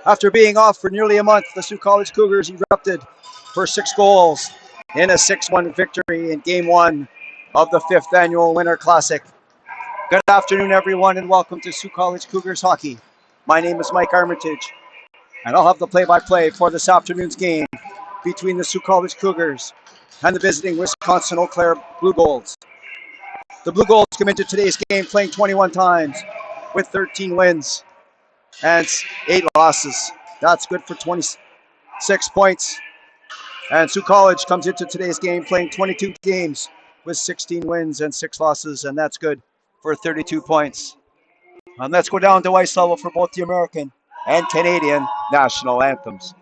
After being off for nearly a month, the Sault College Cougars erupted for 6 goals in a 6-1 victory in Game 1 of the 5th Annual Winter Classic. Good afternoon, everyone, and welcome to Sault College Cougars Hockey. My name is Mike Armitage, and I'll have the play-by-play for this afternoon's game between the Sault College Cougars and the visiting Wisconsin Eau-Claire Blue Golds. The Blue Golds come into today's game playing 21 times with 13 wins and 8 losses. That's good for 26 points. And Sault College comes into today's game playing 22 games with 16 wins and 6 losses, and that's good for 32 points. And let's go down to ice level for both the American and Canadian national anthems.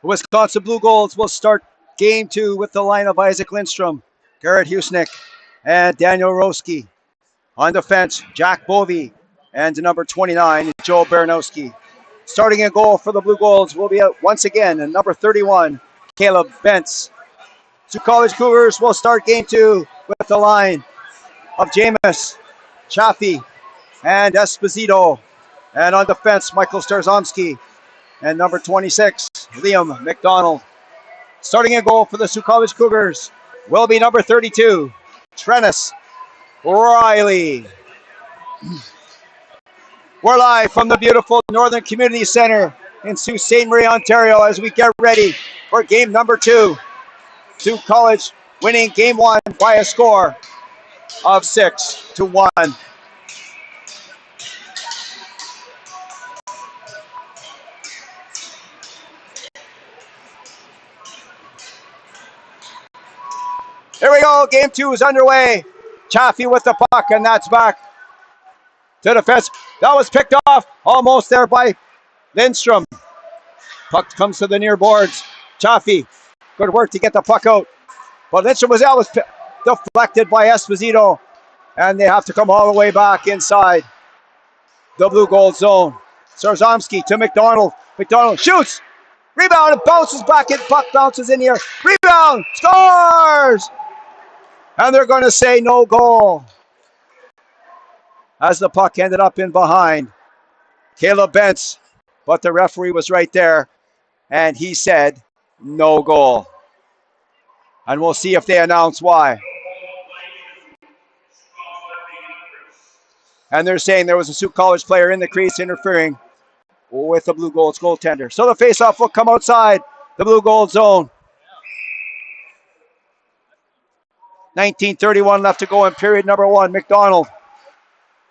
The Wisconsin Blue Golds will start Game 2 with the line of Isaac Lindstrom, Garrett Husnick, and Daniel Roski. On defense, Jack Bovey and number 29, Joe Baranowski. Starting a goal for the Blue Golds will be once again number 31, Caleb Bentz. Sault College Cougars will start game 2 with the line of Jameis, Chaffee, and Esposito. And on defense, Michael Starzomski and number 26, Liam McDonald. Starting a goal for the Sault College Cougars will be number 32, Trennis Riley. We're live from the beautiful Northern Community Centre in Sault Ste. Marie, Ontario, as we get ready for game number 2. Sault College winning game 1 by a score of 6-1. Here we go, game 2 is underway. Chaffee with the puck, and that's back to defense. That was picked off almost there by Lindstrom. Puck comes to the near boards. Chaffee, good work to get the puck out. But Lindstrom was deflected by Esposito, and they have to come all the way back inside the Blue Gold zone. Starzomski to McDonald. McDonald shoots. Rebound, it bounces back in. Puck bounces in here. Rebound, scores! And they're going to say no goal, as the puck ended up in behind Caleb Bentz. But the referee was right there, and he said no goal. And we'll see if they announce why. And they're saying there was a Sault College player in the crease interfering with the Blue Golds goaltender. So the faceoff will come outside the Blue Gold zone. 19:31 left to go in period number 1. McDonald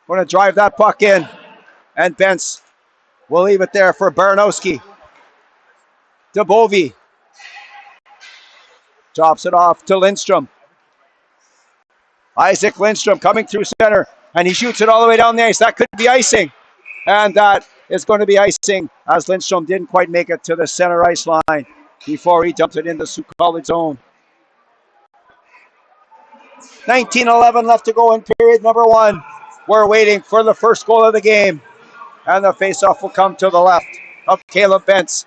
going to drive that puck in, and Bentz will leave it there for Baranowski. To Bovey. Drops it off to Lindstrom. Isaac Lindstrom coming through center, and he shoots it all the way down the ice. That could be icing, and that is going to be icing, as Lindstrom didn't quite make it to the center ice line before he dumped it in the Sault College zone. 19:11 left to go in period number 1. We're waiting for the first goal of the game, and the faceoff will come to the left of Caleb Bentz.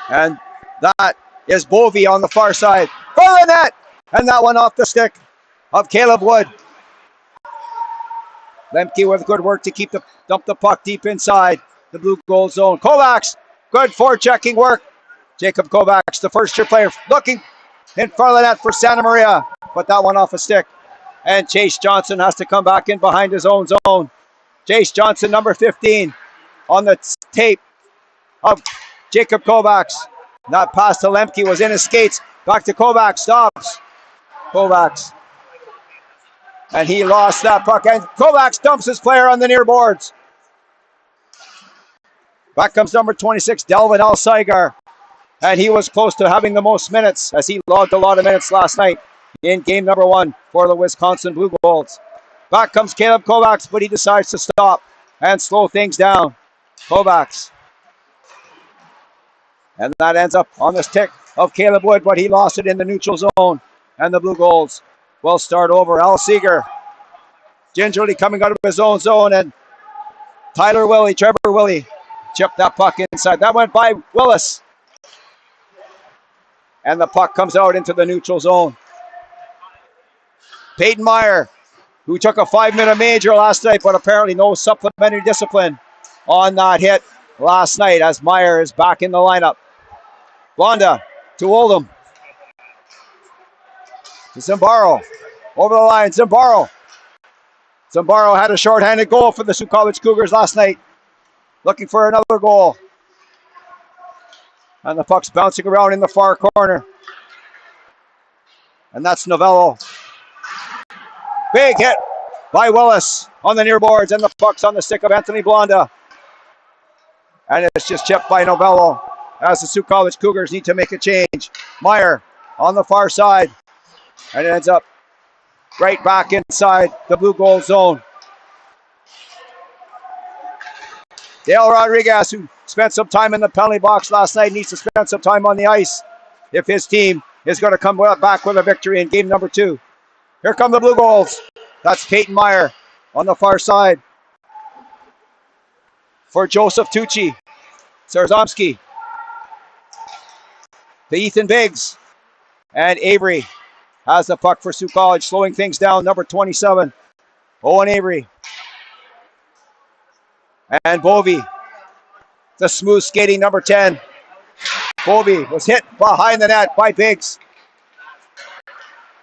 And that is Bovey on the far side. For the net! And that one off the stick of Caleb Wood. Lemke with good work to dump the puck deep inside the Blue Gold zone. Kovacs, good forechecking work. Jacob Kovacs, the first-year player, looking in front of the net for Santa Maria. But that one off a stick. And Chase Johnson has to come back in behind his own zone. Chase Johnson, number 15, on the tape of Jacob Kovacs. Not past to Lemke, was in his skates. Back to Kovacs, stops. Kovacs. And he lost that puck. And Kovacs dumps his player on the near boards. Back comes number 26, Delvin Alcigar. And he was close to having the most minutes, as he logged a lot of minutes last night in game number 1 for the Wisconsin Blue Golds. Back comes Caleb Kovacs, but he decides to stop and slow things down. Kovacs. And that ends up on the stick of Caleb Wood, but he lost it in the neutral zone. And the Blue Golds will start over. Al Seeger gingerly coming out of his own zone, and Trevor Willie, chipped that puck inside. That went by Willis. And the puck comes out into the neutral zone. Peyton Meyer, who took a 5-minute major last night, but apparently no supplementary discipline on that hit last night, as Meyer is back in the lineup. Blonda to Oldham. To Zimbaro. Over the line, Zimbaro. Zimbaro had a shorthanded goal for the Sault College Cougars last night. Looking for another goal. And the puck's bouncing around in the far corner. And that's Novello. Big hit by Willis on the near boards, and the puck's on the stick of Anthony Blonda. And it's just chipped by Novello, as the Sault College Cougars need to make a change. Meyer on the far side. And it ends up right back inside the Blue Gold zone. Dale Rodriguez, who spent some time in the penalty box last night, needs to spend some time on the ice if his team is going to come back with a victory in game number 2. Here come the Blue Goals. That's Peyton Meyer on the far side for Joseph Tucci. Sarzomski to Ethan Biggs. And Avery has the puck for Sault College, slowing things down, number 27. Owen Avery. And Bovey, the smooth skating number 10. Bovey was hit behind the net by Biggs.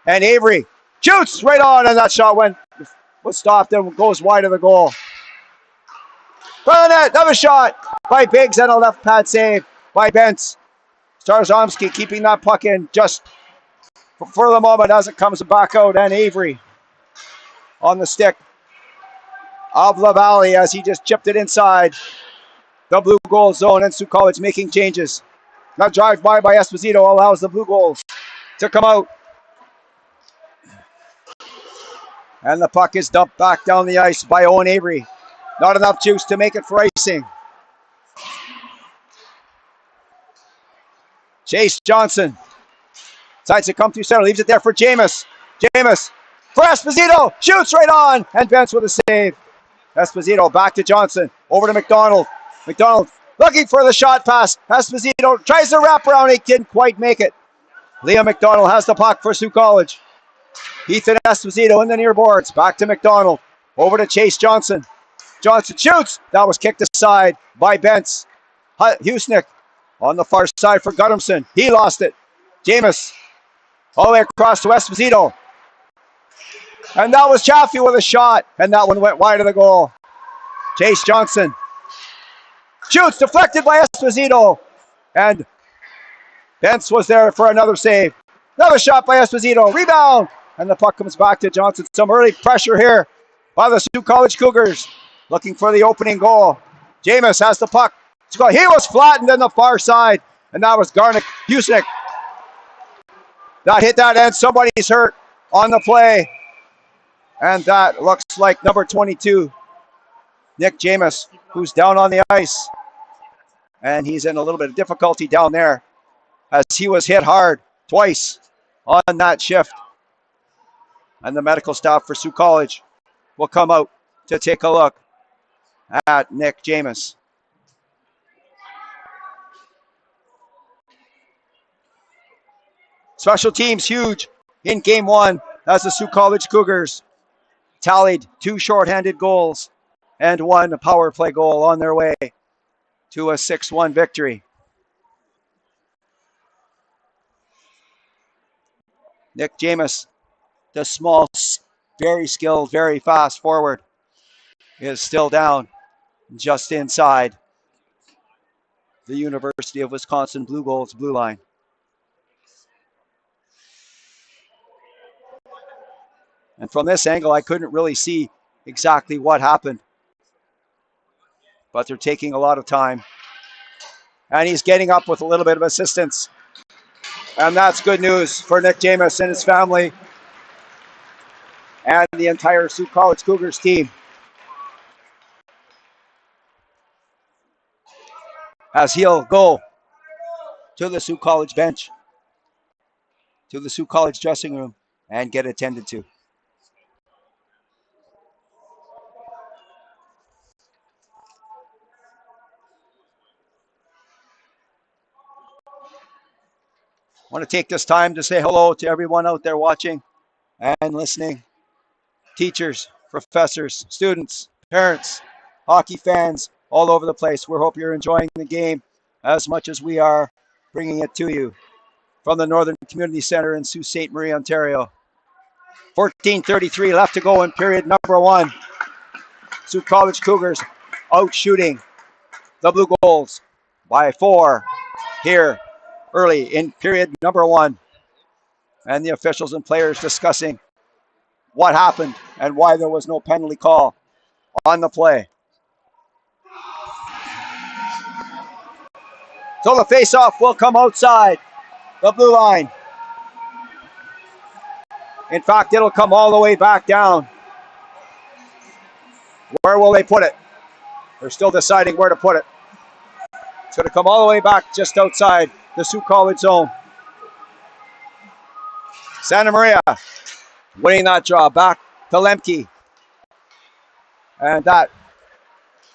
And Avery shoots right on, and that shot was stopped and goes wide of the goal. Front of the net, another shot by Biggs and a left pad save by Bentz. Starzomski keeping that puck in just for the moment as it comes back out, and Avery on the stick of LaValle as he just chipped it inside the Blue Gold zone, and Sault College making changes. That drive by Esposito allows the Blue Goals to come out. And the puck is dumped back down the ice by Owen Avery. Not enough juice to make it for icing. Chase Johnson decides to come through center, leaves it there for Jameis. Jameis for Esposito, shoots right on, and Bentz with a save. Esposito back to Johnson, over to McDonald. McDonald looking for the shot pass. Esposito tries to wrap around, he didn't quite make it. Liam McDonald has the puck for Sault College. Ethan Esposito in the near boards, back to McDonald, over to Chase Johnson. Johnson shoots, that was kicked aside by Bentz. Husnick on the far side for Guttermson, he lost it. Jameis all the way across to Esposito. And that was Chaffee with a shot, and that one went wide of the goal. Chase Johnson shoots, deflected by Esposito, and Bentz was there for another save. Another shot by Esposito, rebound, and the puck comes back to Johnson. Some early pressure here by the Sault College Cougars, looking for the opening goal. Jameis has the puck. He was flattened on the far side, and that was Garnick Husnick that hit that end. Somebody's hurt on the play, and that looks like number 22, Nick Jameis, who's down on the ice, and he's in a little bit of difficulty down there as he was hit hard twice on that shift. And the medical staff for Sault College will come out to take a look at Nick Jameis. Special teams huge in game 1 as the Sault College Cougars tallied 2 shorthanded goals and 1 power play goal on their way to a 6-1 victory. Nick Jameis, the small, very skilled, very fast forward, is still down just inside the University of Wisconsin Blue Gold's blue line. And from this angle, I couldn't really see exactly what happened. But they're taking a lot of time. And he's getting up with a little bit of assistance. And that's good news for Nick Jameis and his family and the entire Sault College Cougars team, as he'll go to the Sault College bench, to the Sault College dressing room, and get attended to. I want to take this time to say hello to everyone out there watching and listening. Teachers, professors, students, parents, hockey fans, all over the place. We hope you're enjoying the game as much as we are bringing it to you from the Northern Community Centre in Sault Ste. Marie, Ontario. 14:33 left to go in period number 1. Sault College Cougars out shooting the Blue Goals by 4 here early in period number 1. And the officials and players discussing what happened and why there was no penalty call on the play. So the face-off will come outside the blue line. In fact, it'll come all the way back down. Where will they put it? They're still deciding where to put it. It's going to come all the way back just outside the Sault College zone. Santa Maria winning that draw. Back to Lemke. And that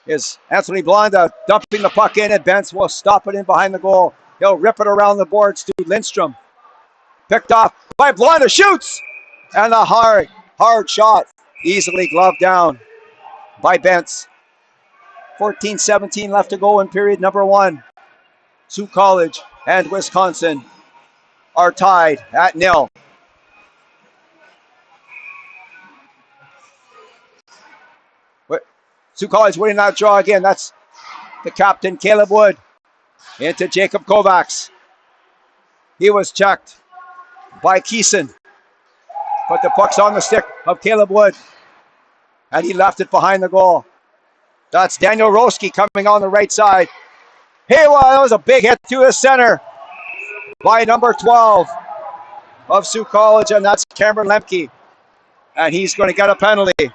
is Anthony Blonda dumping the puck in, and Bentz will stop it in behind the goal. He'll rip it around the boards to Lindstrom. Picked off by Blonda, shoots! And a hard shot, easily gloved down by Bentz. 14-17 left to go in period number 1. Sault College and Wisconsin are tied at 0. Sault College winning that draw again. That's the captain, Caleb Wood, into Jacob Kovacs. He was checked by Keeson, but the puck's on the stick of Caleb Wood, and he left it behind the goal. That's Daniel Roski coming on the right side. Hey, well, that was a big hit to his center by number 12 of Sault College, and that's Cameron Lemke, and he's going to get a penalty.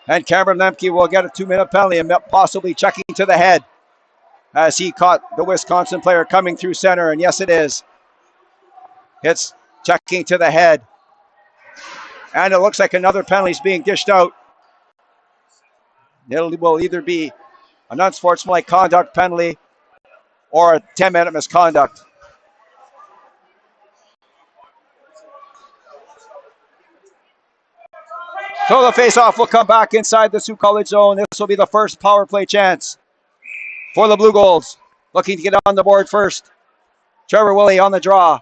And Cameron Lemke will get a 2-minute penalty and possibly checking to the head as he caught the Wisconsin player coming through center. And yes, it is. It's checking to the head. And it looks like another penalty is being dished out. It will either be an unsportsmanlike conduct penalty or a 10-minute misconduct. So the face-off will come back inside the Sault College zone. This will be the first power play chance for the Blue Goals. Looking to get on the board first. Trevor Willie on the draw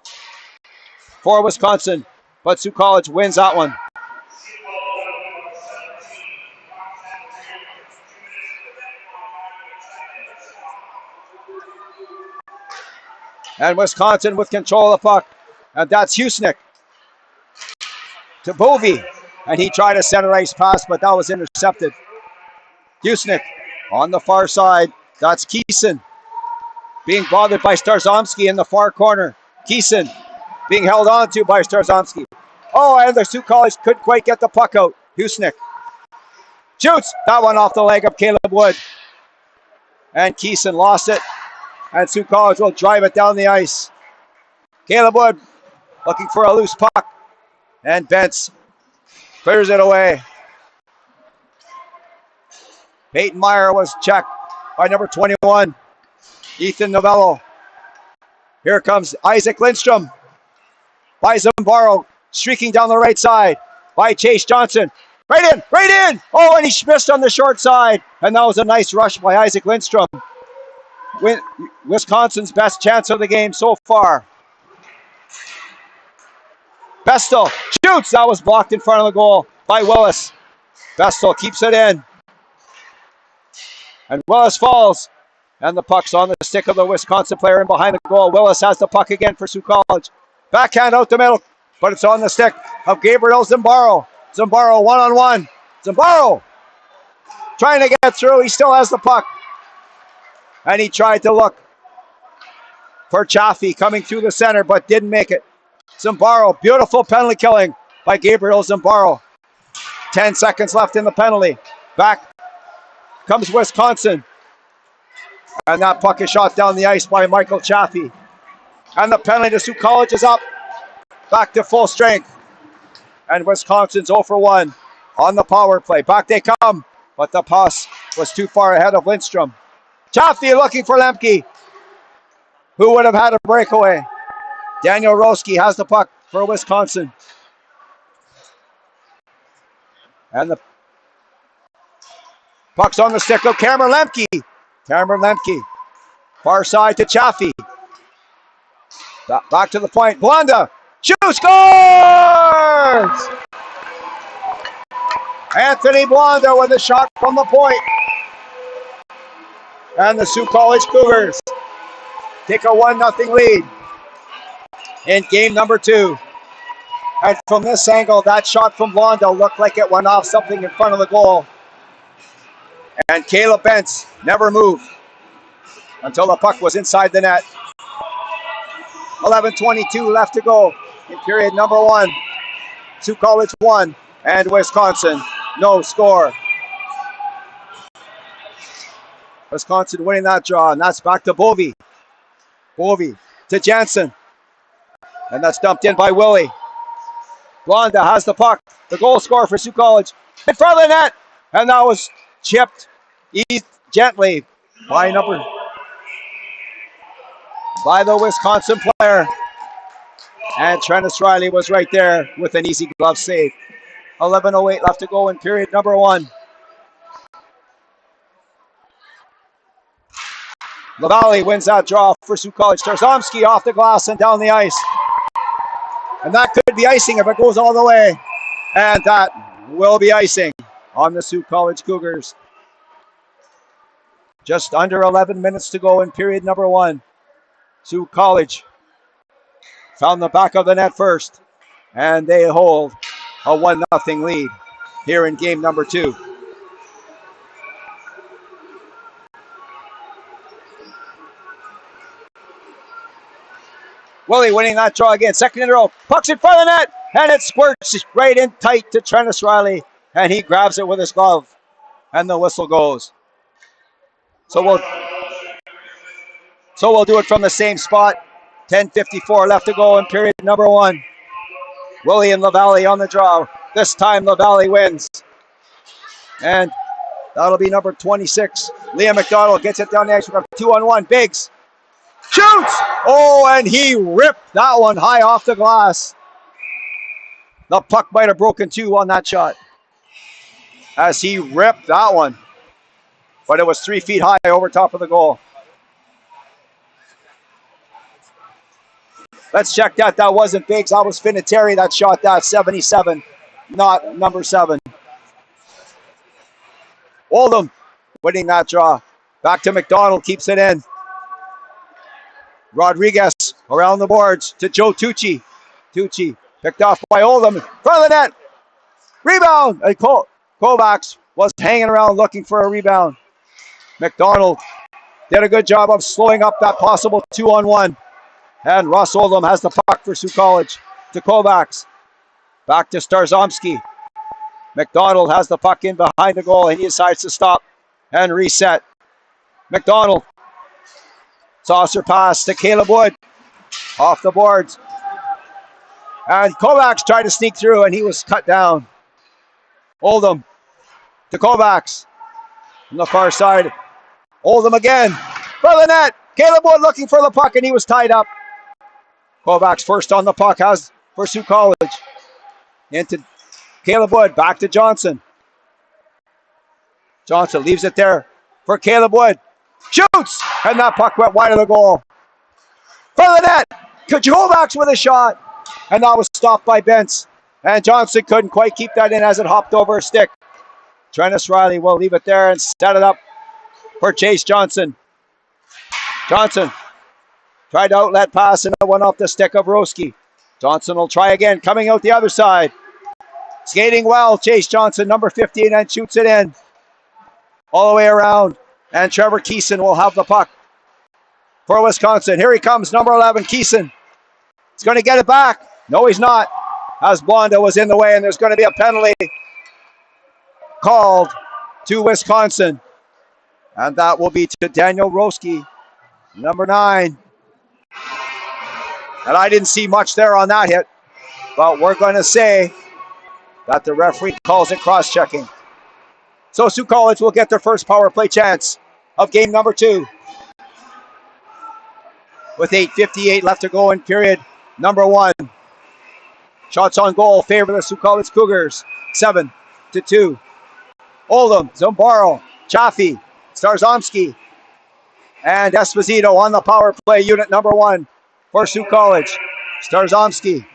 for Wisconsin, but Sault College wins that one. And Wisconsin with control of the puck. And that's Husnick to Bovey. And he tried a center ice pass, but that was intercepted. Husnick on the far side. That's Keeson being bothered by Starzomski in the far corner. Keeson being held on to by Starzomski. Oh, and the Sault College couldn't quite get the puck out. Husnick shoots. That one off the leg of Caleb Wood. And Keeson lost it. And Sault College will drive it down the ice. Caleb Wood looking for a loose puck. And Bentz clears it away. Peyton Meyer was checked by number 21, Ethan Novello. Here comes Isaac Lindstrom by Zambaro, streaking down the right side by Chase Johnson. Right in! Oh, and he missed on the short side. And that was a nice rush by Isaac Lindstrom. Wisconsin's best chance of the game so far. Bestel shoots. That was blocked in front of the goal by Willis. Bestel keeps it in. And Willis falls. And the puck's on the stick of the Wisconsin player in behind the goal. Willis has the puck again for Sault College. Backhand out the middle, but it's on the stick of Gabriel Zambaro. Zambaro one-on-one. Zambaro trying to get through. He still has the puck. And he tried to look for Chaffee coming through the center, but didn't make it. Zambaro, beautiful penalty killing by Gabriel Zambaro. 10 seconds left in the penalty. Back comes Wisconsin. And that puck is shot down the ice by Michael Chaffee. And the penalty to Sault College is up. Back to full strength. And Wisconsin's 0 for 1 on the power play. Back they come, but the pass was too far ahead of Lindstrom. Chaffee looking for Lemke, who would have had a breakaway. Daniel Roski has the puck for Wisconsin. And the puck's on the stick of Cameron Lemke. Cameron Lemke, far side to Chaffee. Back to the point. Blonda, shoot, scores! Anthony Blonda with a shot from the point. And the Sault College Cougars take a 1-0 lead in game number 2. And from this angle, that shot from Blonda looked like it went off something in front of the goal. And Caleb Bentz never moved until the puck was inside the net. 11:22 left to go in period number 1. Sault College 1, And Wisconsin, no score. Wisconsin winning that draw, and that's back to Bovey. Bovey to Jansen. And that's dumped in by Willie. Blonda has the puck. The goal scorer for Sioux College. In front of the net. And that was chipped gently by the Wisconsin player. And Trennis Riley was right there with an easy glove save. 11:08 left to go in period number 1. LaValle wins that draw for Sioux College. Tarzomski off the glass and down the ice. And that could be icing if it goes all the way. And that will be icing on the Sioux College Cougars. Just under 11 minutes to go in period number 1. Sioux College found the back of the net first. And they hold a 1-0 lead here in game number 2. Willie winning that draw again. Second in a row. Puck's in front of the net. And it squirts right in tight to Trennis Riley. And he grabs it with his glove. And the whistle goes. So we'll do it from the same spot. 10:54 left to go in period number 1. Willie and LaValle on the draw. This time LaValle wins. And that'll be number 26. Liam McDonald gets it down the ice. 2-on-1. Biggs shoots! Oh, and he ripped that one high off the glass. The puck might have broken 2 on that shot. As he ripped that one. But it was 3 feet high over top of the goal. Let's check that. That wasn't Biggs. That was Finiteri that shot that. 77, not number 7. Oldham winning that draw. Back to McDonald. Keeps it in. Rodriguez around the boards to Joe Tucci. Tucci picked off by Oldham. Front of the net. Rebound. Kovacs was hanging around looking for a rebound. McDonald did a good job of slowing up that possible 2-on-1. And Russ Oldham has the puck for Sioux College to Kovacs. Back to Starzomski. McDonald has the puck in behind the goal and he decides to stop and reset. McDonald. Saucer pass to Caleb Wood. Off the boards. And Kovacs tried to sneak through and he was cut down. Oldham to Kovacs. On the far side. Oldham again. For the net. Caleb Wood looking for the puck and he was tied up. Kovacs first on the puck has for Sioux College. Into Caleb Wood. Back to Johnson. Johnson leaves it there for Caleb Wood. Shoots! And that puck went wide of the goal. For the net. Kovacs with a shot. And that was stopped by Bentz. And Johnson couldn't quite keep that in as it hopped over a stick. Trennis Riley will leave it there and set it up for Chase Johnson. Johnson tried to outlet pass and it went off the stick of Roski. Johnson will try again, coming out the other side. Skating well, Chase Johnson, number 15, and shoots it in. All the way around. And Trevor Keeson will have the puck for Wisconsin. Here he comes, number 11, Keeson. He's going to get it back. No, he's not. As Blonda was in the way, and there's going to be a penalty called to Wisconsin. And that will be to Daniel Roski, number 9. And I didn't see much there on that hit, but we're going to say that the referee calls it cross-checking. So Sioux College will get their first power play chance of game number 2. With 8:58 left to go in period number 1. Shots on goal favor the Sioux College Cougars. 7-2. Oldham, Zambaro, Chaffee, Starzomski, and Esposito on the power play unit number 1 for Sioux College. Starzomski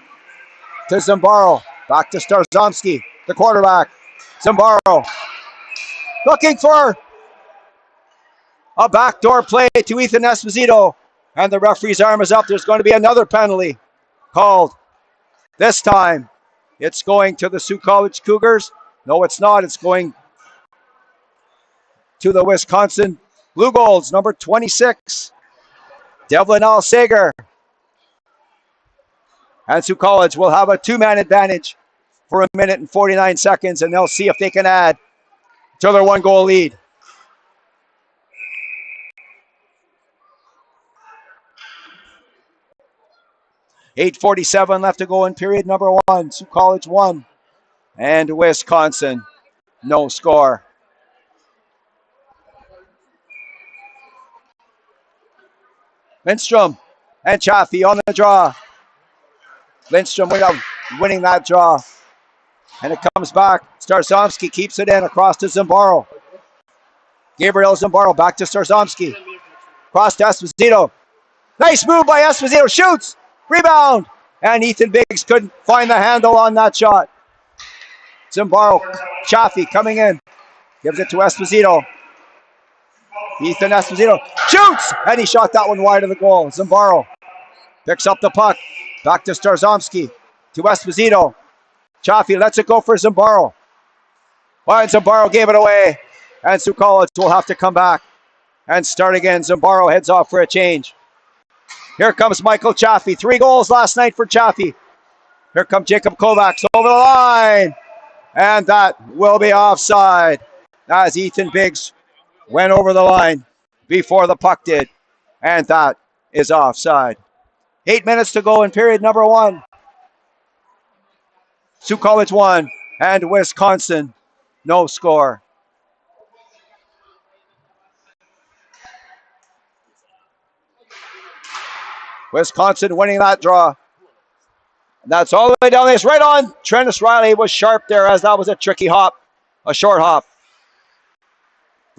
to Zambaro. Back to Starzomski, the quarterback. Zambaro looking for a backdoor play to Ethan Esposito. And the referee's arm is up. There's going to be another penalty called. This time, it's going to the Sioux College Cougars. No, it's not. It's going to the Wisconsin Blue Golds, number 26, Devlin Alsager. And Sioux College will have a 2-man advantage for 1:49, and they'll see if they can add to their 1-goal lead. .8:47 left to go in period number 1. Sault College 1 and Wisconsin no score. Lindstrom and Chaffee on the draw. Lindstrom winning that draw. And it comes back. Starzomski keeps it in across to Zimbarro. Gabriel Zimbarro back to Starzomski. Cross to Esposito. Nice move by Esposito. Shoots. Rebound. And Ethan Biggs couldn't find the handle on that shot. Zimbarro. Chaffee coming in. Gives it to Esposito. Ethan Esposito shoots. And he shot that one wide of the goal. Zimbarro picks up the puck. Back to Starzomski. To Esposito. Chaffee lets it go for Zimbarro. And Zimbarro gave it away. And Sault College will have to come back and start again. Zimbarro heads off for a change. Here comes Michael Chaffee. 3 goals last night for Chaffee. Here comes Jacob Kovacs over the line. And that will be offside as Ethan Biggs went over the line before the puck did. And that is offside. 8 minutes to go in period number 1. Sault College 1 and Wisconsin no score. Wisconsin winning that draw. And that's all the way down this. Right on. Trentus Riley was sharp there as that was a tricky hop. A short hop.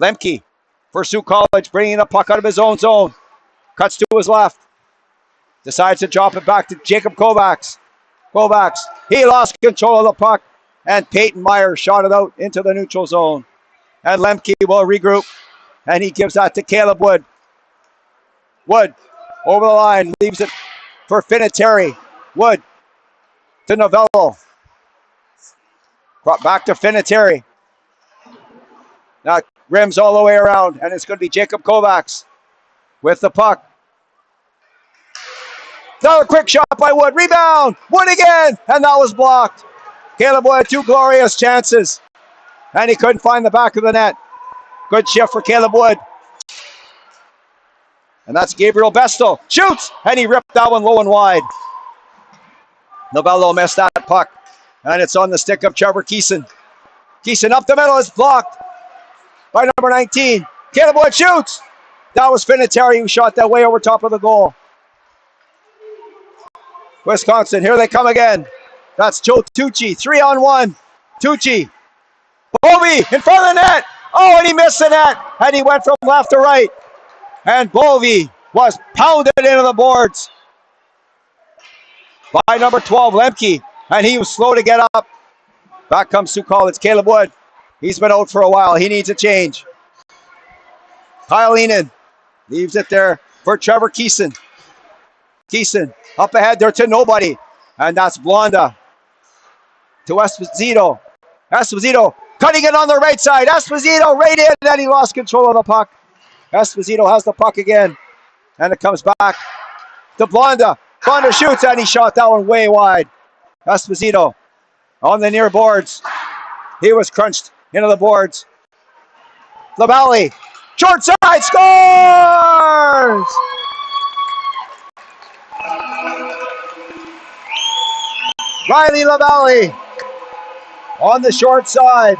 Lemke for Sault College bringing the puck out of his own zone. Cuts to his left. Decides to drop it back to Jacob Kovacs. Kovacs. He lost control of the puck. And Peyton Meyer shot it out into the neutral zone. And Lemke will regroup. And he gives that to Caleb Wood. Wood. Over the line, leaves it for Finateri. Wood to Novello. Brought back to Finateri. Now rims all the way around, and it's going to be Jacob Kovacs with the puck. Another quick shot by Wood. Rebound. Wood again, and that was blocked. Caleb Wood, 2 glorious chances, and he couldn't find the back of the net. Good shift for Caleb Wood. And that's Gabriel Bestel. Shoots! And he ripped that one low and wide. Novello missed that puck. And it's on the stick of Trevor Keeson. Keeson up the middle is blocked by number 19. Caleb Wood shoots! That was Finateri who shot that way over top of the goal. Wisconsin, here they come again. That's Joe Tucci. 3-on-1. Tucci. Bovey in front of the net. Oh, and he missed the net. And he went from left to right. And Bovey was pounded into the boards by number 12, Lemke. And he was slow to get up. Back comes Sault College. Caleb Wood. He's been out for a while. He needs a change. Kyle Eenan leaves it there for Trevor Keeson. Keeson up ahead there to nobody. And that's Blonda to Esposito. Esposito cutting it on the right side. Esposito right in. And he lost control of the puck. Esposito has the puck again. And it comes back to Blonda. Blonda shoots and he shot that one way wide. Esposito on the near boards. He was crunched into the boards. LaValle. Short side. Scores! Riley LaValle on the short side.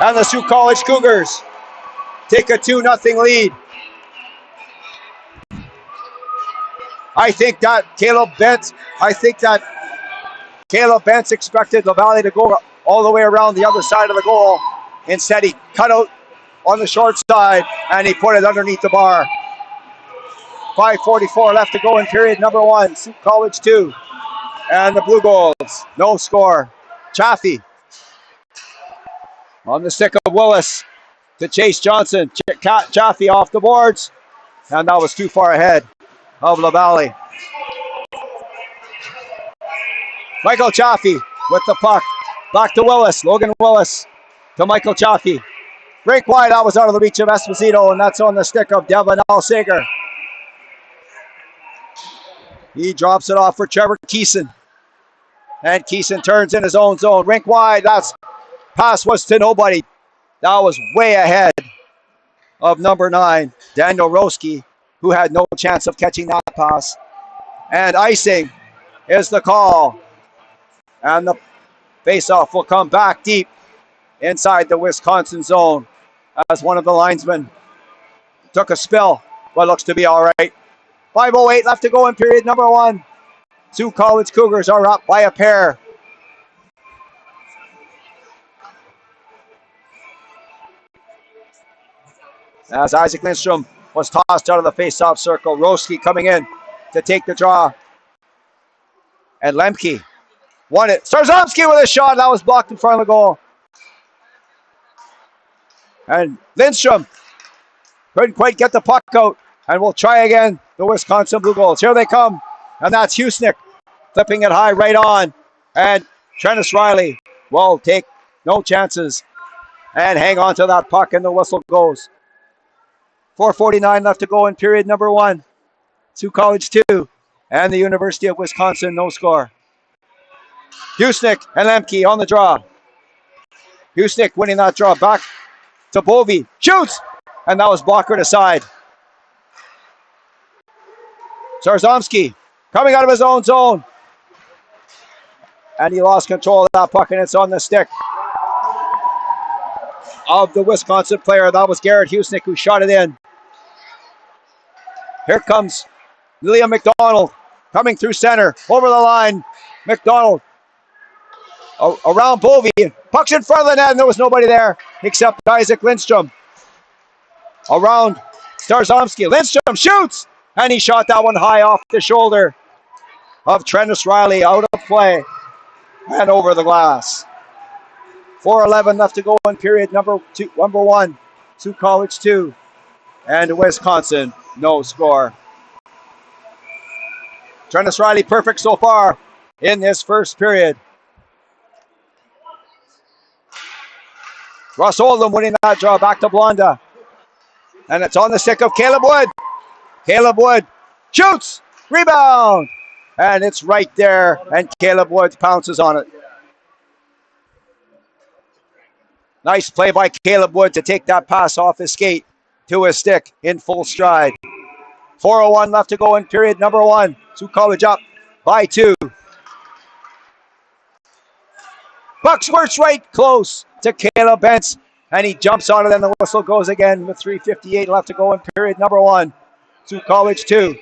And the Sault College Cougars take a 2-0 lead. I think that Caleb Bentz expected LaValle to go all the way around the other side of the goal. Instead, he cut out on the short side and he put it underneath the bar. 5:44 left to go in period number 1. Sault College 2. And the Blue Goals, no score. Chaffee on the stick of Willis to Chase Johnson. Chaffee off the boards. And that was too far ahead of LaValle. Michael Chaffee with the puck. Back to Willis. Logan Willis to Michael Chaffee. Break wide. That was out of the reach of Esposito. And that's on the stick of Devin Alsager. He drops it off for Trevor Keeson. And Keeson turns in his own zone. Rink wide. That's pass was to nobody. That was way ahead of number 9, Daniel Roski, who had no chance of catching that pass. And icing is the call. And the faceoff will come back deep inside the Wisconsin zone as one of the linesmen took a spill, but looks to be all right. 5:08 left to go in period number 1. Sault College Cougars are up by a pair. As Isaac Lindstrom was tossed out of the face-off circle, Roski coming in to take the draw. And Lemke won it. Starzomski with a shot. That was blocked in front of the goal. And Lindstrom couldn't quite get the puck out. And we'll try again, the Wisconsin Blue Goals. Here they come. And that's Husnick flipping it high right on. And Trennis Riley will take no chances and hang on to that puck, and the whistle goes. 4:49 left to go in period number 1. Sault College 2 and the University of Wisconsin, no score. Husnick and Lemke on the draw. Husnick winning that draw back to Bovey. Shoots! And that was blockered aside. Starzomski coming out of his own zone. And he lost control of that puck, and it's on the stick of the Wisconsin player. That was Garrett Husnick who shot it in. Here comes Liam McDonald coming through center, over the line. McDonald around Bovey. Puck's in front of the net, and there was nobody there except Isaac Lindstrom. Around Starzomski. Lindstrom shoots, and he shot that one high off the shoulder of Trennis Riley, out of play and over the glass. 4:11 left to go in period number 1. Sault College 2 and Wisconsin, no score. Trennis Riley perfect so far in this first period. Russ Oldham winning that draw back to Blonda. And it's on the stick of Caleb Wood. Caleb Wood shoots, rebound, and it's right there, and Caleb Wood pounces on it. Nice play by Caleb Wood to take that pass off his skate to his stick in full stride. 4:01 left to go in period number 1. Sault College up by 2. Puck squirts right close to Caleb Bentz, and he jumps on it, and the whistle goes again with 3:58 left to go in period number 1. Sault College 2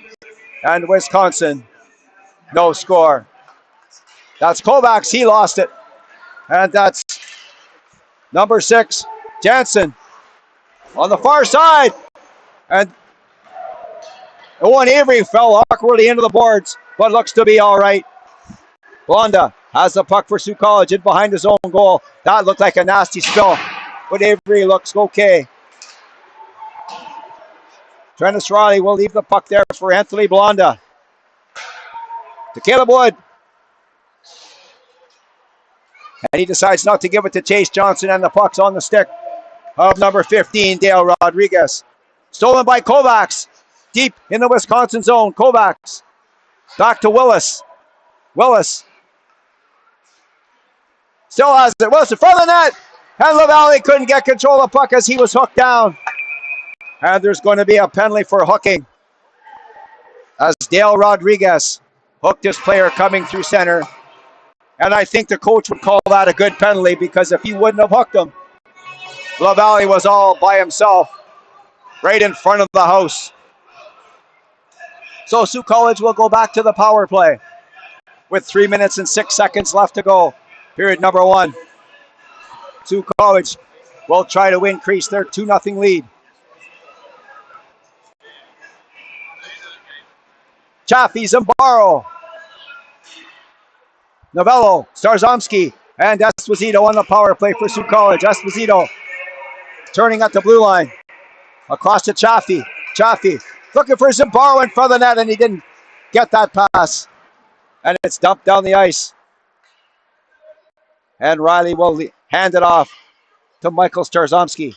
and Wisconsin, no score. That's Kovacs, he lost it. And that's number 6, Jansen, on the far side. And Owen Avery fell awkwardly into the boards, but looks to be all right. Blonda has the puck for Sault College in behind his own goal. That looked like a nasty spill, but Avery looks okay. Trennis Riley will leave the puck there for Anthony Blonda. To Caleb Wood. And he decides not to give it to Chase Johnson, and the puck's on the stick of number 15, Dale Rodriguez. Stolen by Kovacs. Deep in the Wisconsin zone. Kovacs. Back to Willis. Willis. Still has it. Willis in front of the net. And LaValle couldn't get control of the puck as he was hooked down. And there's going to be a penalty for hooking, as Dale Rodriguez hooked his player coming through center. And I think the coach would call that a good penalty, because if he wouldn't have hooked him, LaValle was all by himself right in front of the house. So Sault College will go back to the power play with 3 minutes and 6 seconds left to go. Period number 1. Sault College will try to increase their 2-0 lead. Chaffee, Zambaro, Novello, Starzomski, and Esposito on the power play for Sault College. Esposito turning at the blue line. Across to Chaffee. Chaffee looking for Zambaro in front of the net, and he didn't get that pass. And it's dumped down the ice. And Riley will hand it off to Michael Starzomski.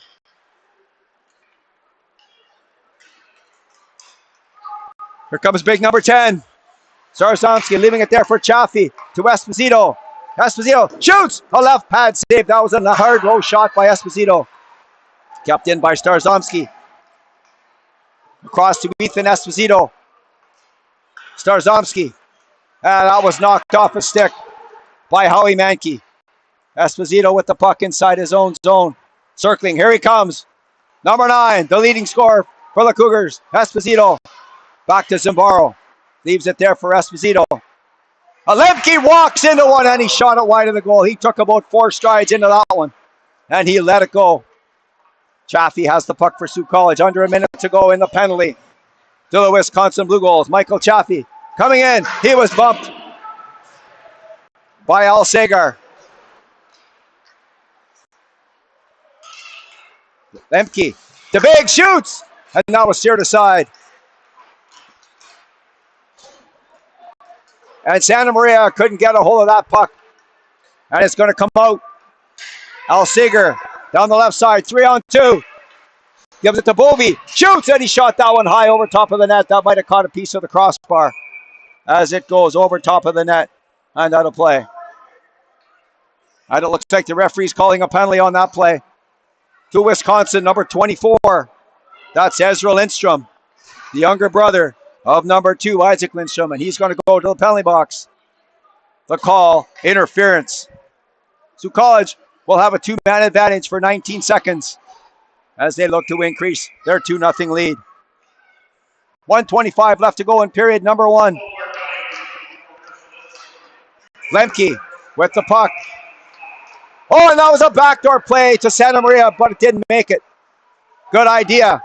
Here comes big number 10. Starzomski leaving it there for Chaffee to Esposito. Esposito shoots! A left pad save. That was a hard row shot by Esposito. Kept in by Starzomski. Across to Ethan Esposito. Starzomski. And that was knocked off a stick by Howie Mankey. Esposito with the puck inside his own zone. Circling. Here he comes. Number 9, the leading scorer for the Cougars. Esposito. Back to Zimbaro. Leaves it there for Esposito. Lemke walks into one and he shot it wide of the goal. He took about 4 strides into that one. And he let it go. Chaffee has the puck for Sault College. Under a minute to go in the penalty. To the Wisconsin Blue Goals. Michael Chaffee coming in. He was bumped by Al Sagar. Lemke. The big shoots. And that was steered aside. And Santa Maria couldn't get a hold of that puck. And it's going to come out. Al Sagar down the left side. 3-on-2. Gives it to Bovey. Shoots, and he shot that one high over top of the net. That might have caught a piece of the crossbar as it goes over top of the net and out of play. And it looks like the referee's calling a penalty on that play. To Wisconsin, number 24. That's Ezra Lindstrom, the younger brother of number 2, Isaac Lindstrom, and he's going to go to the penalty box. The call, interference. Sault College will have a 2-man advantage for 19 seconds as they look to increase their 2-0 lead. 1:25 left to go in period number 1. Lemke with the puck. Oh, and that was a backdoor play to Santa Maria, but it didn't make it. Good idea.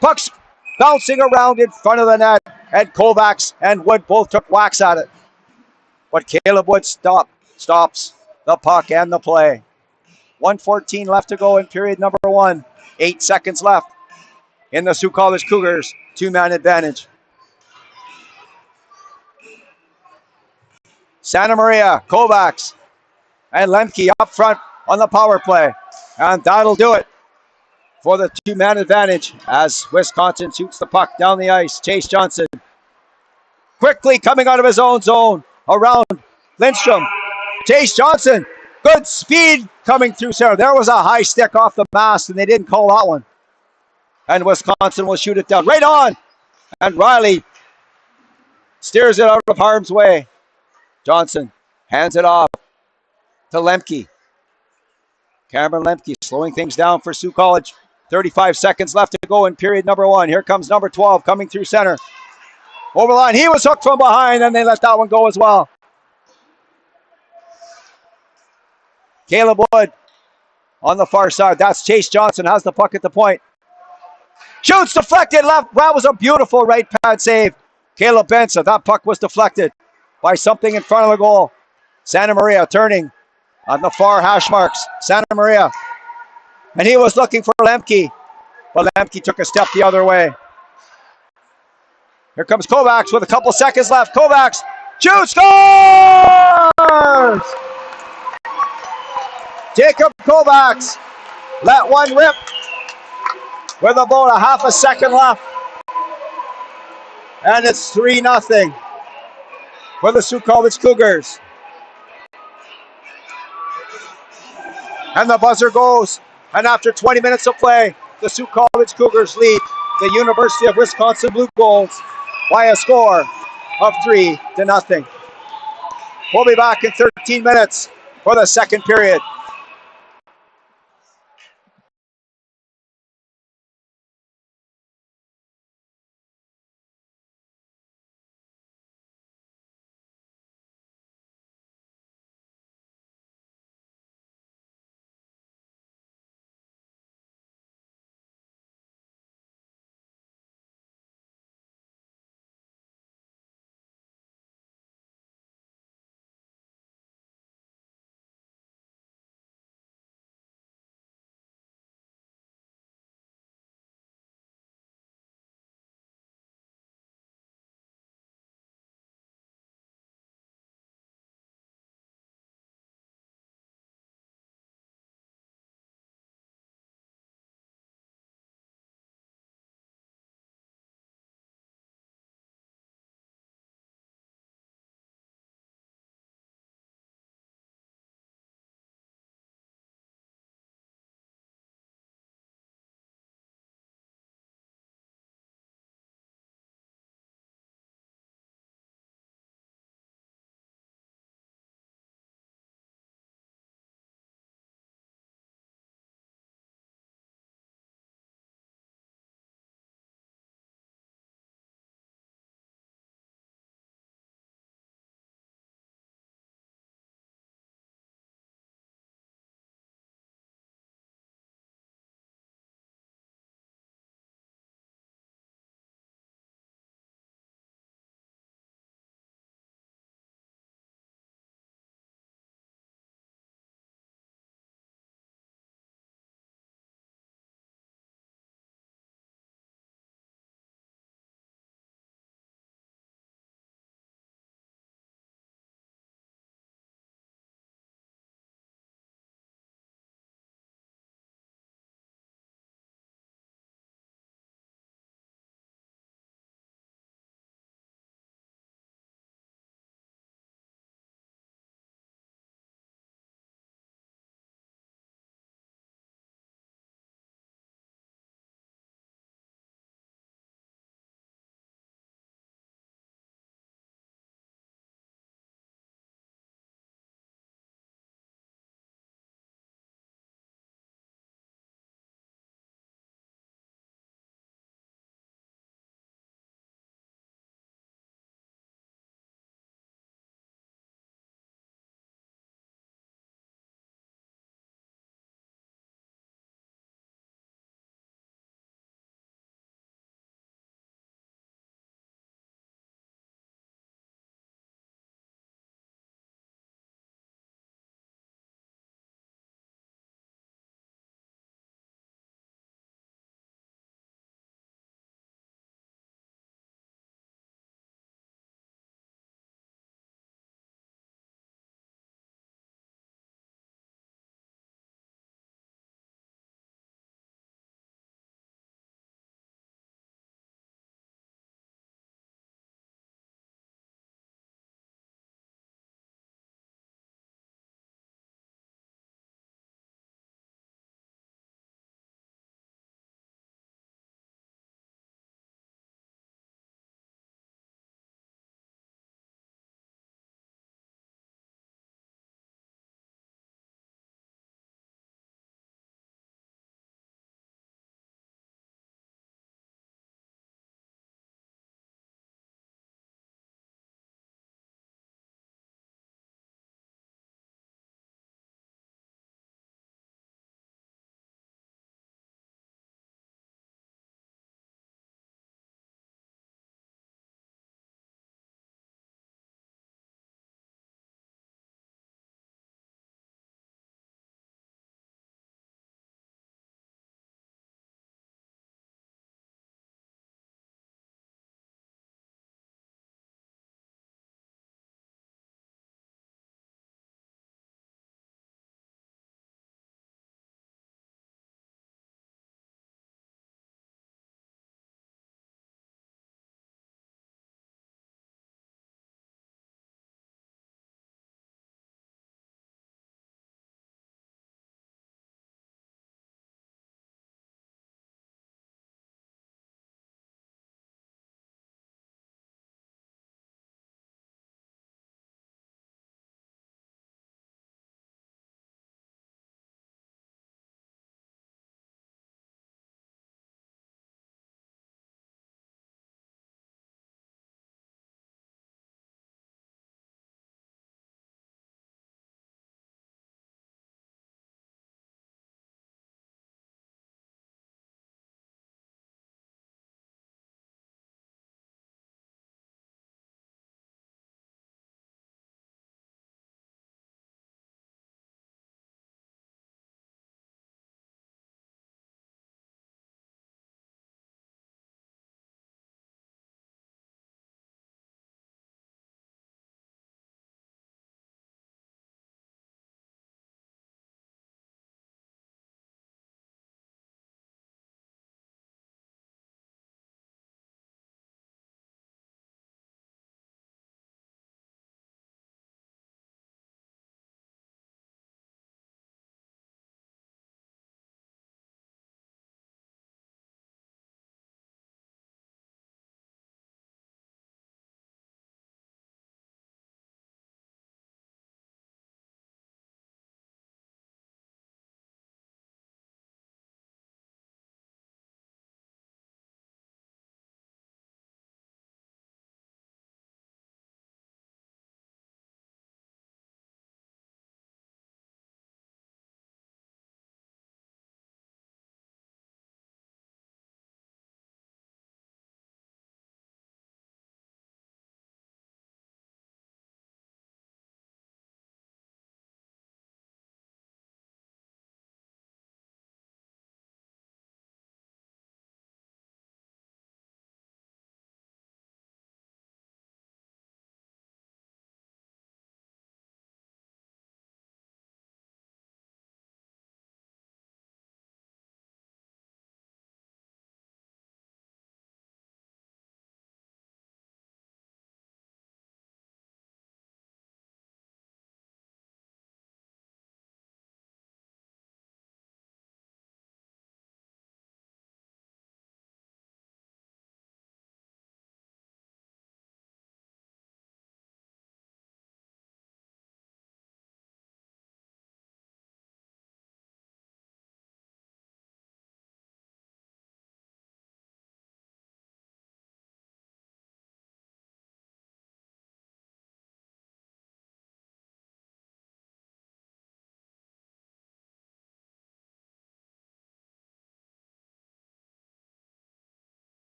Puck's bouncing around in front of the net, and Kovacs and Wood both took whacks at it. But Caleb Wood stops the puck and the play. 1:14 left to go in period number 1. 8 seconds left in the Sault College Cougars 2-man advantage. Santa Maria, Kovacs, and Lemke up front on the power play. And that'll do it for the 2-man advantage as Wisconsin shoots the puck down the ice. Chase Johnson quickly coming out of his own zone around Lindstrom. Chase Johnson, good speed coming through center. There was a high stick off the mast and they didn't call that one. And Wisconsin will shoot it down right on. And Riley steers it out of harm's way. Johnson hands it off to Lemke. Cameron Lemke slowing things down for Sault College. 35 seconds left to go in period number 1. Here comes number 12 coming through center. Over the line. He was hooked from behind and they let that one go as well. Caleb Wood on the far side. That's Chase Johnson. Has the puck at the point. Shoots deflected left. That was a beautiful right pad save. Caleb Benson. That puck was deflected by something in front of the goal. Santa Maria turning on the far hash marks. Santa Maria. And he was looking for Lemke. But Lemke took a step the other way. Here comes Kovacs with a couple seconds left. Kovacs shoots, scores! Jacob Kovacs let one rip with about a half a second left. And it's 3-0 for the Sault College Cougars. And the buzzer goes. And after 20 minutes of play, the Sault College Cougars lead the University of Wisconsin Blue Goals by a score of 3-0. We'll be back in 13 minutes for the second period.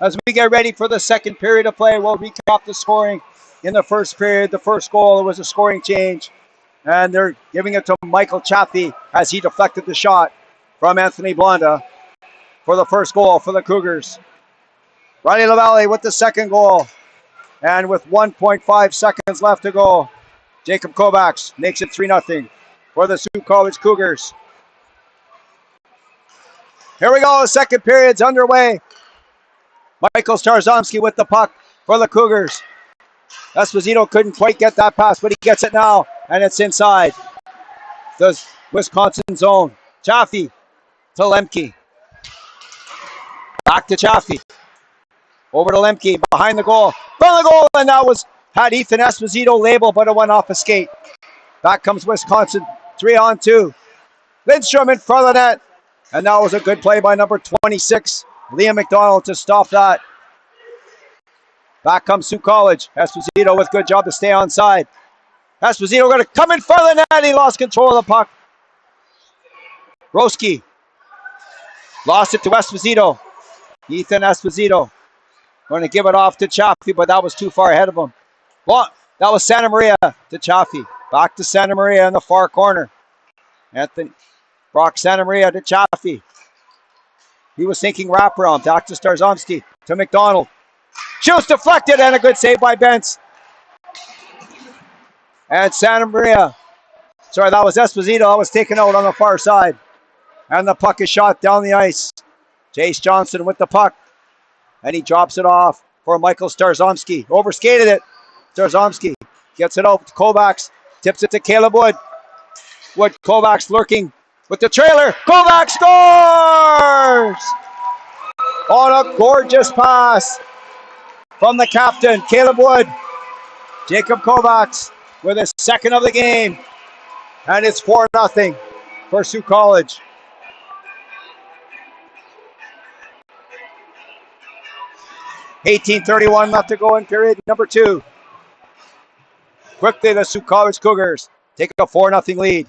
As we get ready for the second period of play, we'll recap the scoring in the first period. The first goal, it was a scoring change, and they're giving it to Michael Chaffee as he deflected the shot from Anthony Blonda for the first goal for the Cougars. Riley LaValle with the second goal, and with 1.5 seconds left to go, Jacob Kovacs makes it 3-0 for the Sault College Cougars. Here we go, the second period's underway. Michael Starzomski with the puck for the Cougars. Esposito couldn't quite get that pass, but he gets it now, and it's inside the Wisconsin zone. Chaffee to Lemke. Back to Chaffee. Over to Lemke, behind the goal. From the goal, and that had Ethan Esposito labeled, but it went off a skate. Back comes Wisconsin, 3-on-2. Lindstrom in front of the net, and that was a good play by number 26, Liam McDonald, to stop that. Back comes Sault College. Esposito with good job to stay onside. Esposito going to come in front of the net. He lost control of the puck. Roski lost it to Esposito. Ethan Esposito going to give it off to Chaffee, but that was too far ahead of him. Well, that was Santa Maria to Chaffee. Back to Santa Maria in the far corner. Brock Santa Maria to Chaffee. He was thinking wraparound. Back to Starzomski to McDonald. Shoots deflected, and a good save by Bentz. And Santa Maria, sorry, that was Esposito. That was taken out on the far side. And the puck is shot down the ice. Chase Johnson with the puck. And he drops it off for Michael Starzomski. Overskated it. Starzomski gets it out to Kovacs. Tips it to Caleb Wood. Kovacs lurking with the trailer. Kovacs scores! On a gorgeous pass from the captain, Caleb Wood. Jacob Kovacs with his second of the game. And it's 4-0 for Sault College. $18:31 left to go in period number 2. Quickly, the Sault College Cougars take a 4-0 lead.